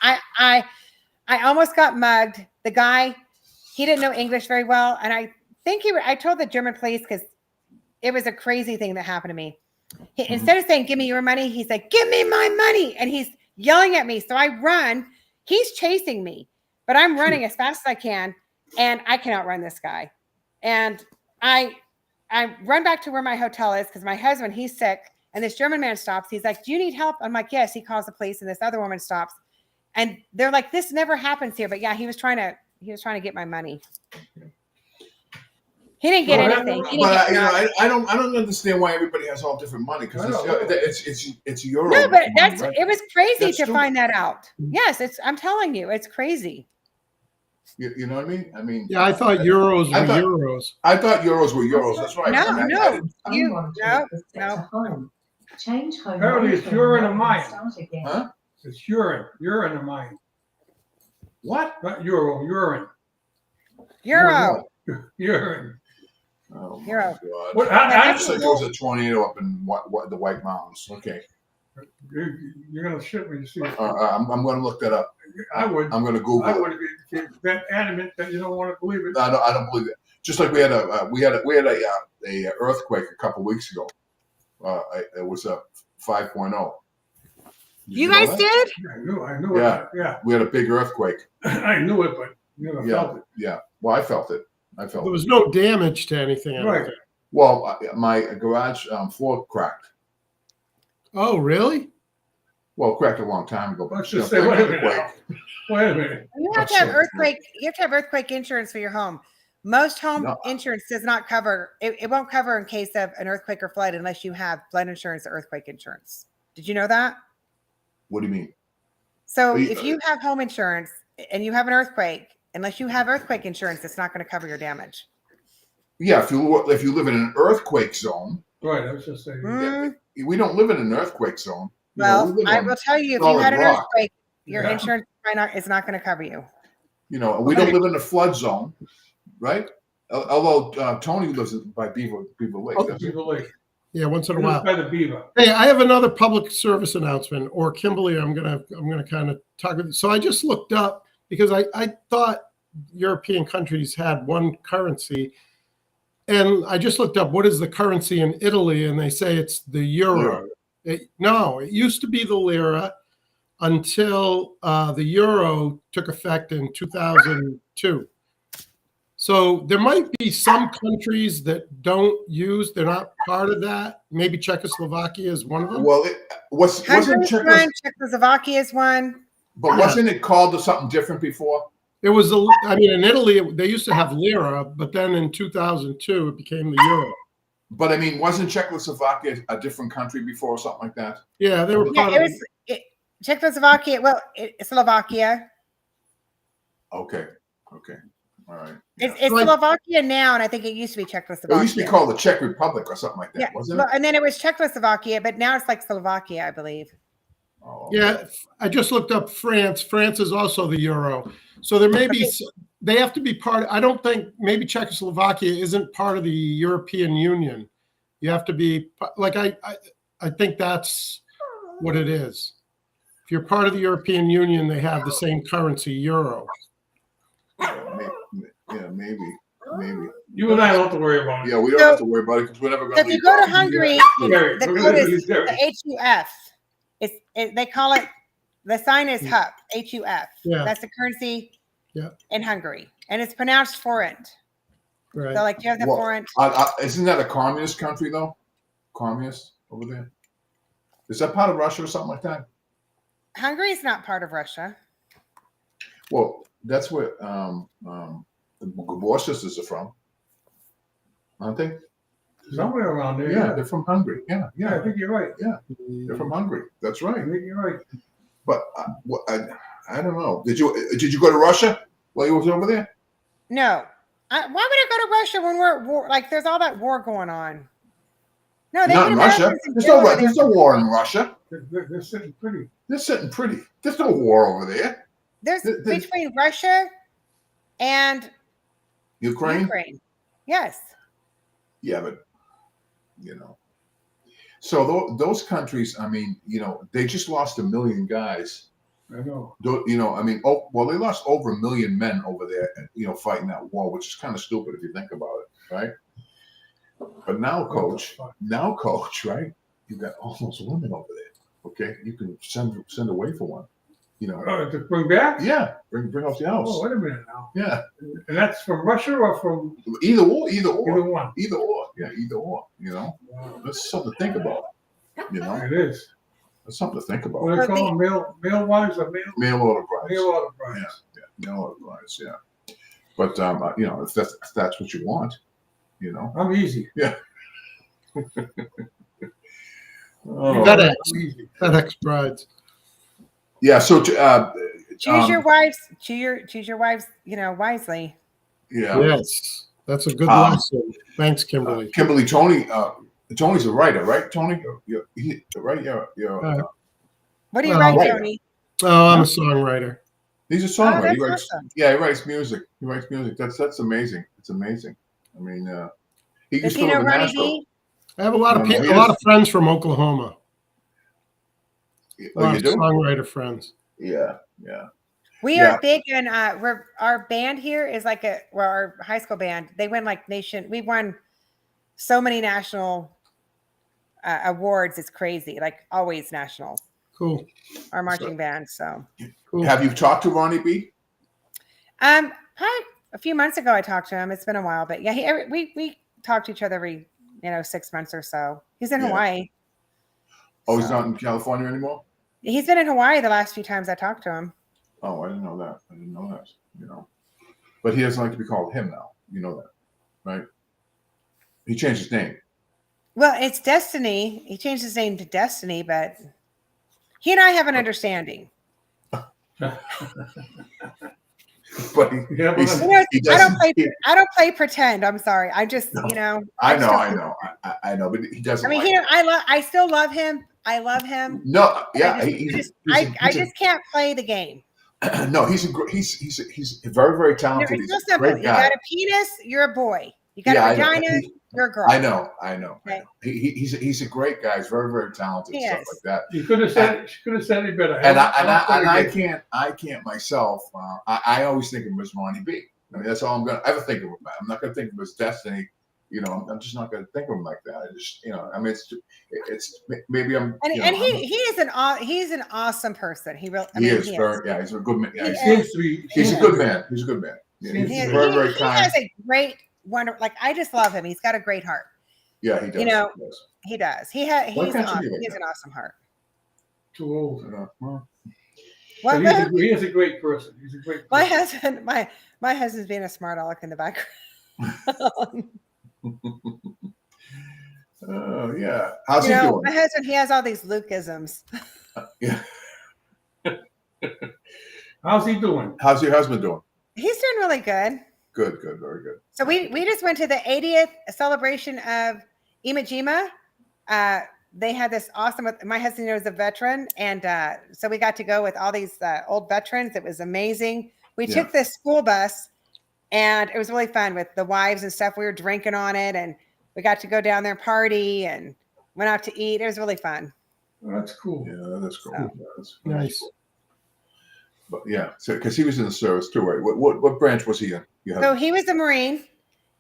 I almost got mugged. The guy, he didn't know English very well. And I think I told the German police because it was a crazy thing that happened to me. Instead of saying, give me your money, he's like, give me my money. And he's yelling at me. So I run. He's chasing me, but I'm running as fast as I can. And I can outrun this guy. And I run back to where my hotel is because my husband, he's sick. And this German man stops. He's like, do you need help? I'm like, yes. He calls the police. And this other woman stops. And they're like, this never happens here. But yeah, he was trying to get my money. He didn't get anything. I don't understand why everybody has all different money because it's euro. No, but money, right? it was crazy That's to stupid. find that out. Yes, I'm telling you, it's crazy. You know what I mean? Yeah, I thought euros were euros. I thought euros were euros. That's right. No. Change home. Apparently it's urine of mine. Huh? It's urine of mine. What? Not euro, urine. Euro. Urine. Oh my Euro. God. What, I just like there was a tornado up in the White Mountains. Okay. You're gonna shit when you see it. I'm going to look that up. I would. I'm going to Google I it. would be that adamant that you don't want to believe it. I don't believe it. Just like we had a earthquake a couple weeks ago. It was a 5.0. You guys did? I knew Yeah. it. Yeah. We had a big earthquake. I knew it, but you never felt it. Yeah. Well, I felt it. There was no damage to anything. I don't Right. think. Well, my garage floor cracked. Oh, really? Well, it cracked a long time ago. Let's just say, wait a minute. Wait a minute. You have to have earthquake. You have to have earthquake insurance for your home. Most home insurance does not cover. It won't cover in case of an earthquake or flood unless you have flood insurance or earthquake insurance. Did you know that? What do you mean? So if you have home insurance and you have an earthquake, unless you have earthquake insurance, it's not going to cover your damage. Yeah, if you live in an earthquake zone. Right. I was just saying. We don't live in an earthquake zone. Well, I will tell you, if you had an earthquake, your insurance is not going to cover you. We don't live in a flood zone, right? Although Tony lives by Beaver Lake. Oh, Beaver Lake. Yeah, once in a while. By the beaver. Hey, I have another public service announcement, or Kimberly, I'm gonna kind of talk with you. So I just looked up because I thought European countries had one currency, and I just looked up what is the currency in Italy, and they say it's the euro. It used to be the lira until the euro took effect in 2002. So there might be some countries that they're not part of that. Maybe Czechoslovakia is one of them. Well, wasn't Czechoslovakia is one. But wasn't it called something different before? It was, in Italy, they used to have lira, but then in 2002, it became the euro. But wasn't Czechoslovakia a different country before or something like that? Yeah, they were part of it. Czechoslovakia, it's Slovakia. Okay. All right. It's Slovakia now, and I think it used to be Czechoslovakia. It used to be called the Czech Republic or something like that, wasn't it? And then it was Czechoslovakia, but now it's like Slovakia, I believe. Oh, Yeah, I just looked up France. France is also the euro. So there may be, they have to be part. I don't think maybe Czechoslovakia isn't part of the European Union. You have to be I think that's what it is. If you're part of the European Union, they have the same currency, euro. Maybe. You and I don't have to worry about it. Yeah, we don't have to worry about it because we're never going to. If you go to Hungary, Yeah. the code is the HUF. They call it, the sign is HUF, HUF. Yeah. That's the currency Yeah. in Hungary. And it's pronounced forint. Right. So like you have the forint. Isn't that a communist country though? Communist over there? Is that part of Russia or something like that? Hungary is not part of Russia. Well, that's where the Gabor sisters are from, aren't they? Somewhere around there. Yeah, they're from Hungary. Yeah, I think you're right. Yeah, they're from Hungary. That's right. I think you're right. But I don't know. Did you go to Russia while you was over there? No. Why would I go to Russia when we're at war? Like, there's all that war going on. No, they Not put in Russia. Americans in jail over there. There's no war in Russia. They're sitting pretty. They're sitting pretty. There's no war over there. There's the- between Russia and Ukraine? Ukraine. Yes. Yeah, but you know. So those countries, I mean, you know, they just lost 1 million guys. I know. You know, I mean, they lost over 1 million men over there, you know, fighting that war, which is kind of stupid if you think about it, right? But now, coach, right? You got all those women over there. Okay, you can send away for one. You know, To bring back? yeah, bring off the house. Oh, wait a minute now. Yeah, And that's from Russia or from either or. either one? Yeah, either or. You know, Wow. that's something to think about. You know, It is. that's something to think about. What do they call them? Male wives or Mail order brides. mail order brides? Mail order brides. Yeah, but you know, if that's what you want, you know. I'm easy. Oh. FedEx. I'm easy. FedEx brides. Yeah. So Choose your wives. Choose your wives. You know, wisely. yeah. Yes, that's a good Um, lesson. Thanks, Kimberly. Kimberly, Tony's a writer, right? Tony, right? Yeah. What do you Well, write, right. Tony? Oh, I'm a songwriter. He's a Oh, songwriter. that's He writes. awesome. Yeah, he writes music. That's amazing. It's amazing. I mean, he Does used he to know live in Ronnie Nashville. B? I have a lot of No, a lot of friends from Oklahoma. A Oh, lot you of do? songwriter friends. Yeah. We Yeah. are big, and our band here is like our high school band. They win like we won so many national awards. It's crazy, like always national. Cool. Our marching band. So, Cool. Have you talked to Ronnie B? probably a few months ago I talked to him. It's been a while, but yeah, we talk to each other every 6 months or so. He's in Yeah. Hawaii. Oh, he's So- not in California anymore. He's been in Hawaii the last few times I talked to him. Oh, I didn't know that. You know, but he doesn't like to be called him now. You know that, right? He changed his name. Well, it's Destiny. He changed his name to Destiny, but he and I have an understanding. But Yeah, but he's- You know, he I doesn't. I don't play pretend. I'm sorry. I just, No. I I know, but he doesn't. I mean, like I still love him. I love him. No, yeah, I just can't play the game. no, he's very, very talented. It's He's so a simple. great You guy. got a penis, you're a boy. You got Yeah, a I know. vagina, you're a girl. I know. Okay. He's a great guy. He's very, very talented. He Stuff is. like that. you could have said it better. And I can't. can't myself. I always think of him as Ronnie B. I mean, that's all I'm gonna ever think of him. I'm not gonna think of him as Destiny. You know, I'm just not gonna think of him like that. I just, I mean, it's maybe I'm. And you know, and I'm- he's an awesome person. He really. I he mean, is very, yeah, he's a good man. Yeah, He he's, Seems to be. he's a Yeah. good man. He's a good man. Yeah, He he's is. very, very he kind. has a great, wonderful. Like I just love him. He's got a great heart. Yeah, he does. You know, he does. He does. He's can't you awesome. be like He has that? an awesome heart. Too old. Well, Well, He is a great person. He's a great my person. husband, my husband's being a smart aleck in the background. oh yeah. How's he My doing? husband, he has all these Luke-isms. Yeah. How's he doing? How's your husband doing? He's doing really good. Good, very good. So we just went to the 80th celebration of Iwo Jima. They had this awesome. My husband was a veteran, and so we got to go with all these old veterans. It was amazing. We Yeah. took this school bus, and it was really fun with the wives and stuff. We were drinking on it, and we got to go down there and party and went out to eat. It was really fun. Oh, that's cool. Yeah, that's cool. So- Yeah, that's Nice. cool. But yeah, so because he was in the service too, right? What branch was he in? You So he was a Marine,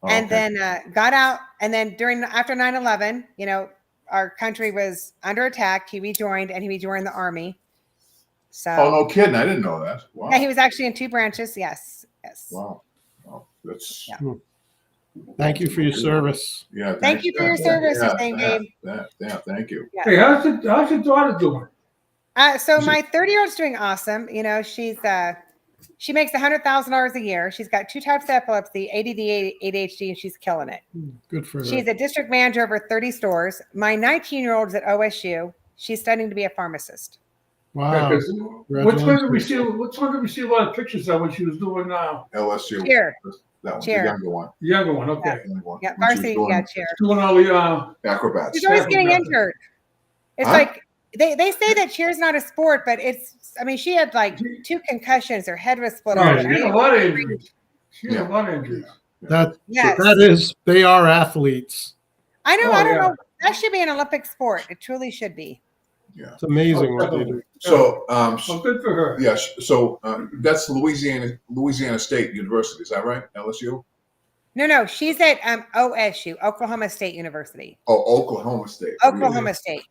Oh, and okay. then got out, and then after 9/11, our country was under attack. He rejoined, and he rejoined the Army. So Oh no, kidding! I didn't know that. Wow. yeah, he was actually in 2 branches. Yes. Wow. That's Yeah. Thank you for your service. yeah. Thank you for your service, Yeah, St. yeah, Gabe. yeah, thank you. Hey, how's your daughter doing? So my 30-year-old's doing awesome. She makes $100,000 a year. She's got 2 types of epilepsy, ADD, ADHD, and she's killing it. Good for her. She's a district manager over 30 stores. My 19-year-old is at OSU. She's studying to be a pharmacist. Wow. 'Cause What's going to receive a lot of pictures of what she was doing now? LSU. Here, That one, Chair. the younger one. The younger one, okay. The younger one. Yeah, When she was varsity, doing yeah, chair. Doing all the, acrobats. She's always getting Acrobats. injured. It's Huh? like they say that cheer's not a sport, but it's. I mean, she had like 2 concussions. Her head was split right, open. she had a lot of injuries. She had Yeah. a lot of injuries. Yes, They are athletes. I know. Oh, I don't yeah. know. That should be an Olympic sport. It truly should be. Yeah. It's amazing Oh, what they do. definitely. So, Well, good for her. yeah. So that's Louisiana State University. Is that right? LSU? No. She's at OSU, Oklahoma State University. Oh, Oklahoma State. Oklahoma State.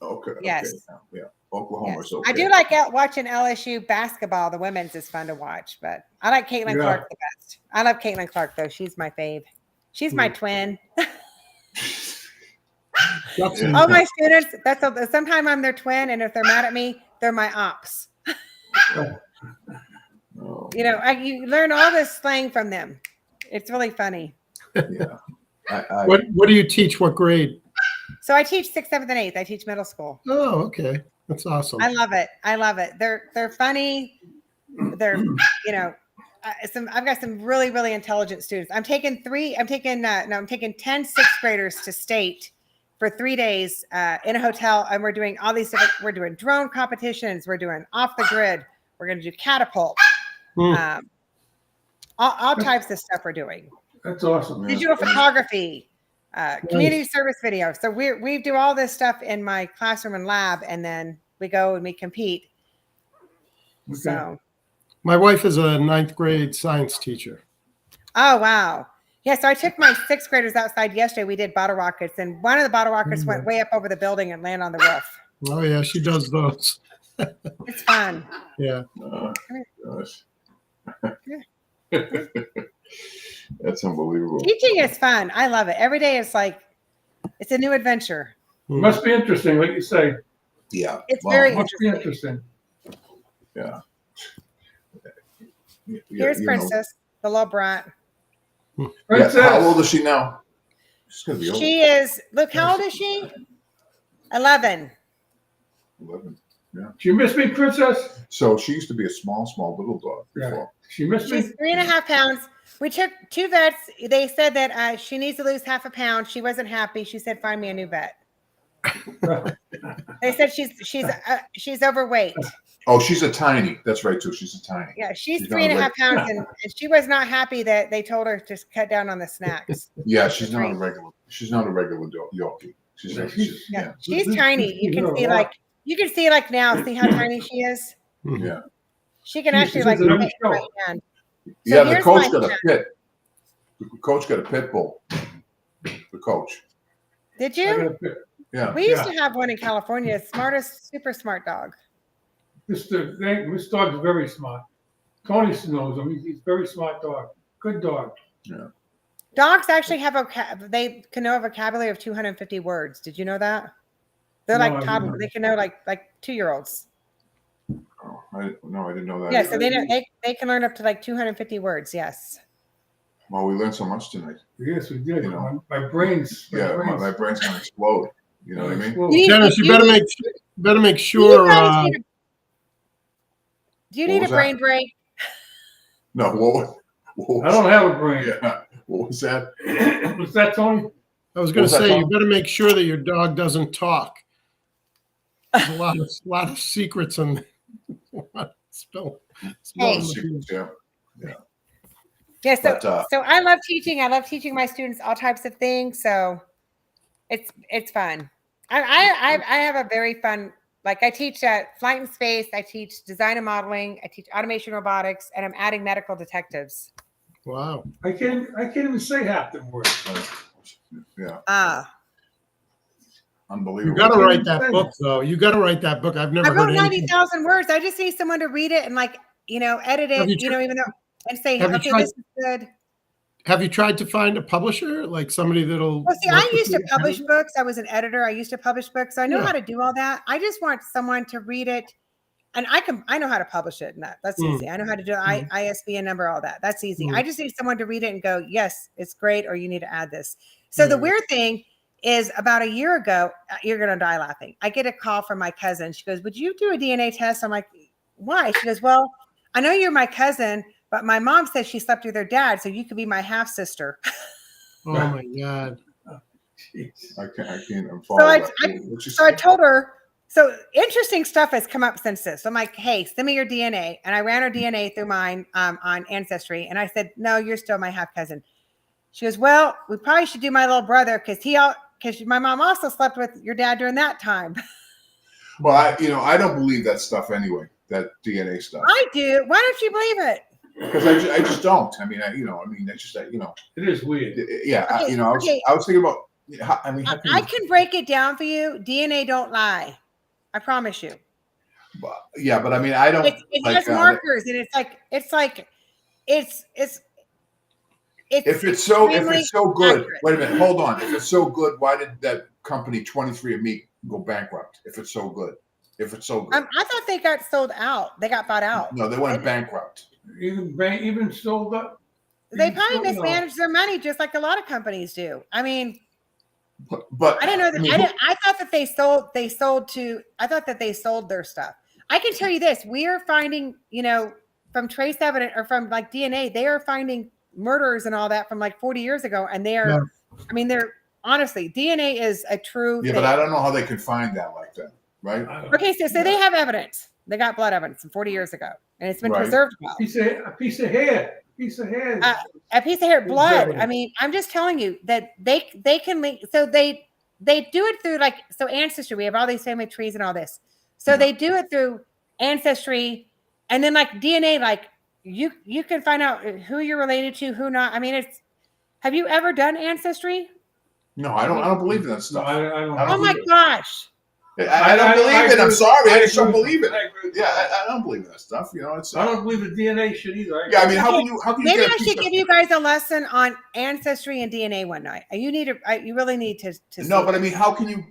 Okay. Yes. Okay. Yeah. Oklahoma. Yes. So okay. I do like watching LSU basketball. The women's is fun to watch, but I like Caitlin Yeah. Clark the best. I love Caitlin Clark though. She's my fave. She's my twin. All my students. Sometimes I'm their twin, and if they're mad at me, they're my ops. Oh, You know, you learn all this slang from them. It's really funny. yeah. What do you teach? What grade? So I teach 6th, 7th, and 8th. I teach middle school. Oh, okay. That's awesome. I love it. I love it. They're funny. They're I've got some really, really intelligent students. I'm taking 10 sixth graders to state for 3 days in a hotel, and we're doing all these different. We're doing drone competitions. We're doing off the grid. We're going to do catapult. All types of stuff we're doing. That's awesome. Digital photography, community service video. So we do all this stuff in my classroom and lab, and then we go and we compete. Okay. So, My wife is a 9th grade science teacher. oh wow, yeah. So I took my 6th graders outside yesterday. We did bottle rockets, and one of the bottle rockets went way up over the building and landed on the roof. Oh yeah, she does those. It's fun. Yeah. Gosh. That's unbelievable. Teaching is fun. I love it. Every day is like it's a new adventure. Must be interesting, like you say. Yeah. It's very Must be interesting. interesting. Yeah. Here's you know. Princess, the little brat. Yeah, Princess. how old is she now? She's gonna be old. She is. Look, how old is she? 11. 11. She missed me, Princess. So she used to be a small little dog before. She missed me. She's 3.5 pounds. We took 2 vets. They said that she needs to lose half a pound. She wasn't happy. She said, "Find me a new vet." They said she's overweight. Oh, she's a tiny. That's right too. She's a tiny. Yeah, she's She's 3.5 pounds, and she was not happy that they told her to cut down on the snacks. Yeah, she's not a regular. She's not a regular Yorkie. She's Yeah, she's tiny. You can see like now. See how tiny she is. yeah. She can She's actually like another fit in my show. hand. Yeah, the here's coach my got a hand. pit. The coach got a pit bull. The coach. Did I got you? a pit. Yeah. We used to have one in California. Smartest, super smart dog. This dog's very smart. Tony knows him. He's a very smart dog. Good dog. Dogs actually have they can know a vocabulary of 250 words. Did you know that? They're No, I like didn't toddlers. know. They can know like 2-year-olds. Oh, I didn't know that. Yeah, so they can learn up to like 250 words. Yes. Well, we learned so much tonight. Yes, we did. You know. My brain's. My brain's gonna explode. You know what I mean? Well, Dennis, you better make Do sure. you need a was brain that? break? No, what I don't have a brain. yeah. What was that? What's that, Tony? I was going What was to that, say, you Tom? better make sure that your dog doesn't talk. There's a lot of secrets and spill. Hey. Secrets, yeah. Yeah, so But, so I love teaching. I love teaching my students all types of things. So it's fun. I have a very fun, like I teach flight and space. I teach design and modeling. I teach automation robotics, and I'm adding medical detectives. Wow. I can't even say half the words. Yeah. You Unbelievable. got to write that book, though. You got to write that book. I've I never wrote heard anything. 90,000 words. I just need someone to read it and edit Have it, you even though, and say, have you okay, tried- this is good. Have you tried to find a publisher, like somebody that'll? Well, see, work I with used to you? publish books. I was an editor. I used to publish books. So I know Yeah. how to do all that. I just want someone to read it. And I know how to publish it. And that's easy. I know how to do ISBN number, all that. That's easy. I just need someone to read it and go, yes, it's great. Or you need to add this. So the weird thing is about a year ago, you're going to die laughing. I get a call from my cousin. She goes, would you do a DNA test? I'm like, why? She goes, well, I know you're my cousin, but my mom says she slept with her dad, so you could be my half sister. Oh my God. Jeez. I can't So follow I, that. I What's your- so I told her. So interesting stuff has come up since this. So I'm like, hey, send me your DNA, and I ran her DNA through mine on Ancestry, and I said, no, you're still my half cousin. She goes, well, we probably should do my little brother because my mom also slept with your dad during that time. Well, I don't believe that stuff anyway. That DNA stuff. I do. Why don't you believe it? Because I just don't. I mean, that's just It is weird. yeah. Okay, I was thinking about. How can I you, can break it down for you. DNA don't lie. I promise you. yeah, but I mean, I don't. It has markers, and it's if it's so good, accurate. wait a minute, hold on. If it's so good, why did that company 23andMe go bankrupt? If it's so good, I thought they got sold out. They got bought out. No, they went bankrupt. Even sold up. They probably mismanaged their money just like a lot of companies do. I mean, But I didn't know that. I thought that they sold their stuff. I can tell you this: we are finding, from trace evidence or from like DNA, they are finding murders and all that from like 40 years ago, and they're honestly, DNA is a true thing. But I don't know how they could find that like that, right? Okay, so they have evidence. They got blood evidence from 40 years ago, and it's been preserved well. A piece of hair. A piece of hair, blood. I mean, I'm just telling you that they can link. So they do it through Ancestry. We have all these family trees and all this. So they do it through Ancestry, and then like DNA, like you can find out who you're related to, who not. I mean, have you ever done Ancestry? No, I don't believe in that stuff. I don't Oh my gosh. I don't believe it. I'm sorry. I just don't believe it. I agree with Yeah, I don't believe in that stuff. It's. I don't believe the DNA shit either. Yeah, I mean, how can you? Maybe I should give you guys a lesson on Ancestry and DNA one night. You really need to. No, but I mean, how can you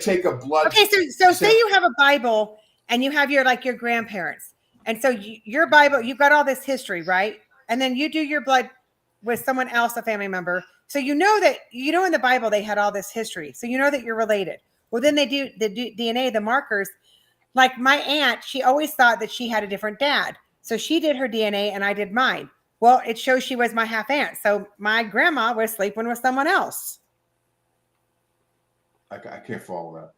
take a blood? Okay, so say you have a Bible and you have your grandparents, and so your Bible, you've got all this history, right? And then you do your blood with someone else, a family member. So in the Bible they had all this history, so you know that you're related. Well, then they do the DNA, the markers. Like my aunt, she always thought that she had a different dad. So she did her DNA and I did mine. Well, it shows she was my half aunt. So my grandma was sleeping with someone else. I can't follow that.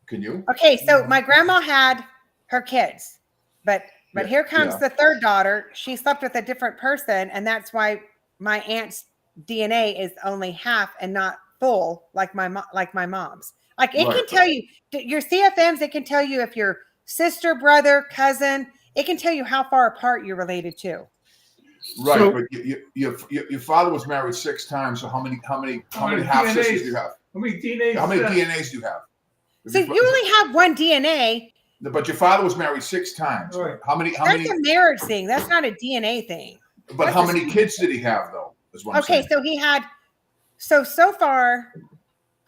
Can you? Okay, so my grandma had her kids, but here comes the third daughter. She slept with a different person, and that's why my aunt's DNA is only half and not full like my mom's. Like it can tell you your CFMs. It can tell you if you're sister, brother, cousin. It can tell you how far apart you're related to. Right, so, but your father was married 6 times. So how many half sisters do you have? How many DNAs? How many DNAs do you have? So you only have one DNA. But your father was married 6 times. Right. How many? That's a marriage thing. That's not a DNA thing. But how many kids did he have though? Is what I'm saying. So he had. So far,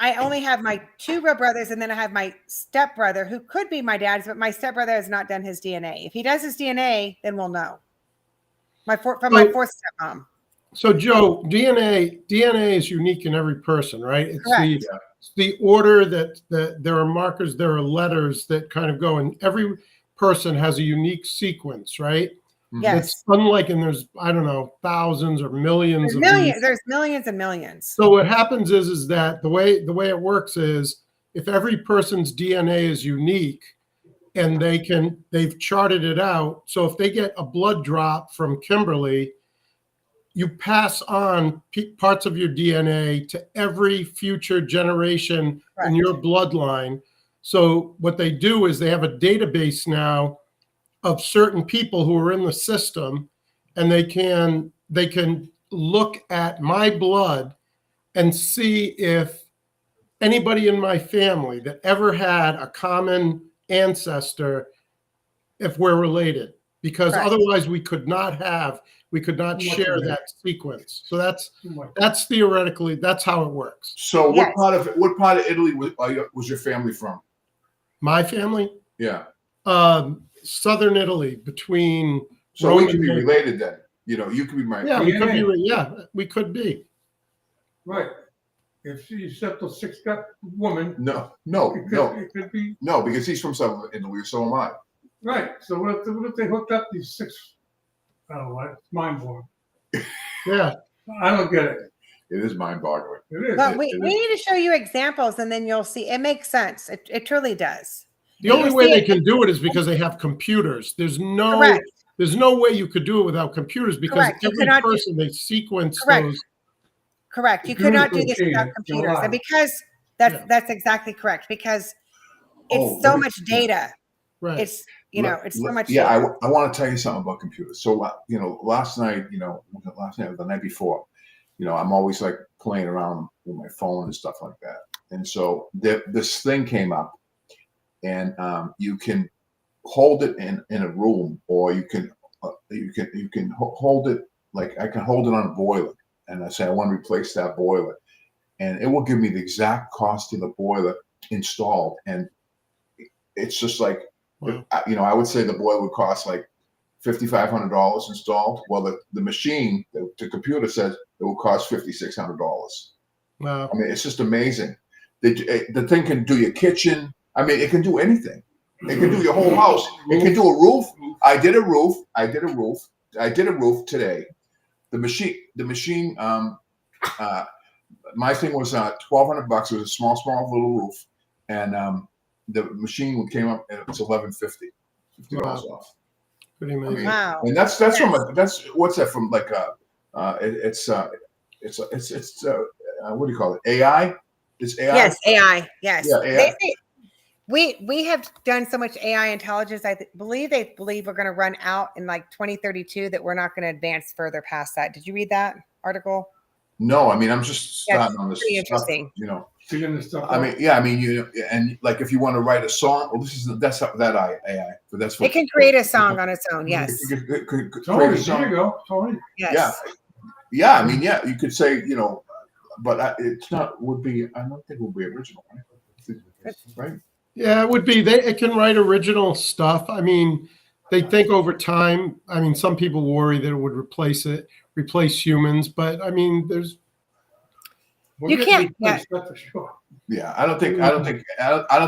I only have my 2 real brothers, and then I have my stepbrother, who could be my dad's, but my stepbrother has not done his DNA. If he does his DNA, then we'll know. My fourth stepmom. So Joe, DNA is unique in every person, right? It's correct. The order that there are markers, there are letters that kind of go, and every person has a unique sequence, right? Yes. It's unlike, and there's, I don't know, thousands or millions of these. There's millions and millions. So what happens is that the way it works is if every person's DNA is unique and they've charted it out. So if they get a blood drop from Kimberly, you pass on parts of your DNA to every future generation in your bloodline. So what they do is they have a database now of certain people who are in the system, and they can look at my blood and see if anybody in my family that ever had a common ancestor, if we're related, because otherwise we could not share that sequence. So that's theoretically, that's how it works. So what part of Italy was your family from? My family? Yeah. Southern Italy, between. So we could be related then. You could be my. Yeah, we could be. Yeah, we could be. Right. If she's a 6 woman. No. It could be. No, because he's from Southern Italy, so am I. Right. So what if they hooked up these 6 Oh, it's mind blowing. Yeah. I don't get it. It is mind-boggling. It is. But we it need to show you examples, and then you'll see it makes sense. It truly does. The only You way see they it- can do it is because they have computers. There's no way you could do it without computers because Correct. You every cannot do- person they sequence Correct. those. Correct. You could not do this Computers without can't, computers, you're and right. because that's exactly correct. Because Oh, it's so let me- much data. Right. It's it's so much. Yeah, data. I want to tell you something about computers. So, last night, or the night before, I'm always like playing around with my phone and stuff like that. And so this thing came up, and you can hold it in a room, or you can hold it, like I can hold it on a boiler, and I say I want to replace that boiler, and it will give me the exact cost of the boiler installed, and it's just like, Wow. I would say the boiler would cost like $5,500 installed. Well, the machine, the computer says it will cost $5,600. Wow. I mean, it's just amazing. The thing can do your kitchen. I mean, it can do anything. It can do your whole house. It can do a roof. I did a roof today. The machine. My thing was $1,200. It was a small little roof, and the machine came up and it was $1,150. $50 off. Pretty amazing. Wow. And that's that's what's that from, like it's what do you call it? AI? It's AI. Yes, AI. Yes. Yeah, AI. We have done so much AI intelligence. Believe we're going to run out in like 2032, that we're not going to advance further past that. Did you read that article? No, I mean, I'm just starting on this pretty stuff, interesting. Figuring this stuff I out. mean, yeah, I mean, and like if you want to write a song, well, that's AI, but that's what It can create a song on its own. Yes. it could create Tony, a there song. you go, Tony. Yes. Yeah. I mean, yeah, you could say, but it's not. Would be. I don't think it would be original, right? Right. Yeah, it would be. It can write original stuff. I mean, they think over time. I mean, some people worry that it would replace humans, but I mean, there's. We're You getting can't- replaced, that's for sure. Yeah, I don't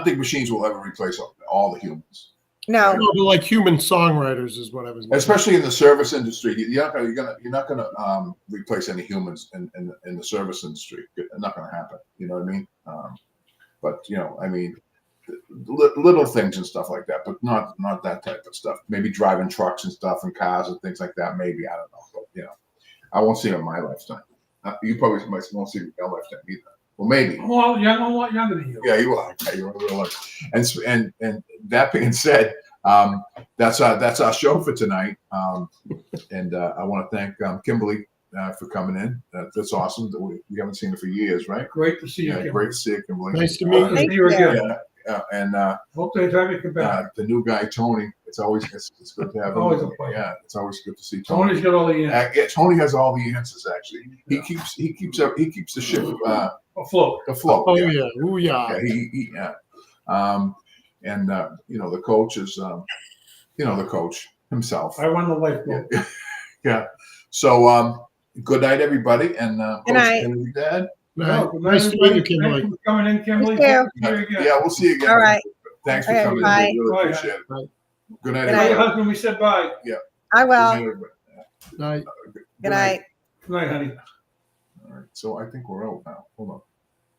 think machines will ever replace all the humans. No. No, but like human songwriters is what I was. Especially in the service industry, you're not gonna replace any humans in the service industry. It's not gonna happen. You know what I mean? But I mean, little things and stuff like that, but not that type of stuff. Maybe driving trucks and stuff and cars and things like that. Maybe, I don't know, but I won't see it in my lifetime. You probably won't see it in your lifetime either. Well, maybe. I'm a lot younger than you. Yeah, you are. Okay, you're real lucky. And that being said, that's our show for tonight. And I want to thank Kimberly for coming in. That's awesome. We haven't seen her for years, right? Great to see you. Yeah, Kim. great to see you, Kimberly. Nice to meet you. Thank See you again. Yeah, and Hope they have you come back. the new guy Tony. It's good to have him. Always a pleasure. Yeah, it's always good to see Tony. Tony's got all the answers. Yeah, Tony has all the answers. Actually, he keeps the ship Afloat. afloat. Oh yeah. yeah, ooh yeah. Yeah, and the coach is the coach himself. I run the lifeboat. Yeah. So good night, everybody, and Good night. Coach Dad. Right. Good Nice to meet you, Kimberly. Thanks for coming in, Kimberly. Thank Hope to see you again. Yeah, we'll see you again. All right. Thanks for Okay, coming bye. in. We really Bye. appreciate it. Bye. Good night, Good Tell night. your everybody. husband we said bye. I Good will. night, everybody. Night. Good night. Good night, honey. All right. So I think we're out now. Hold on.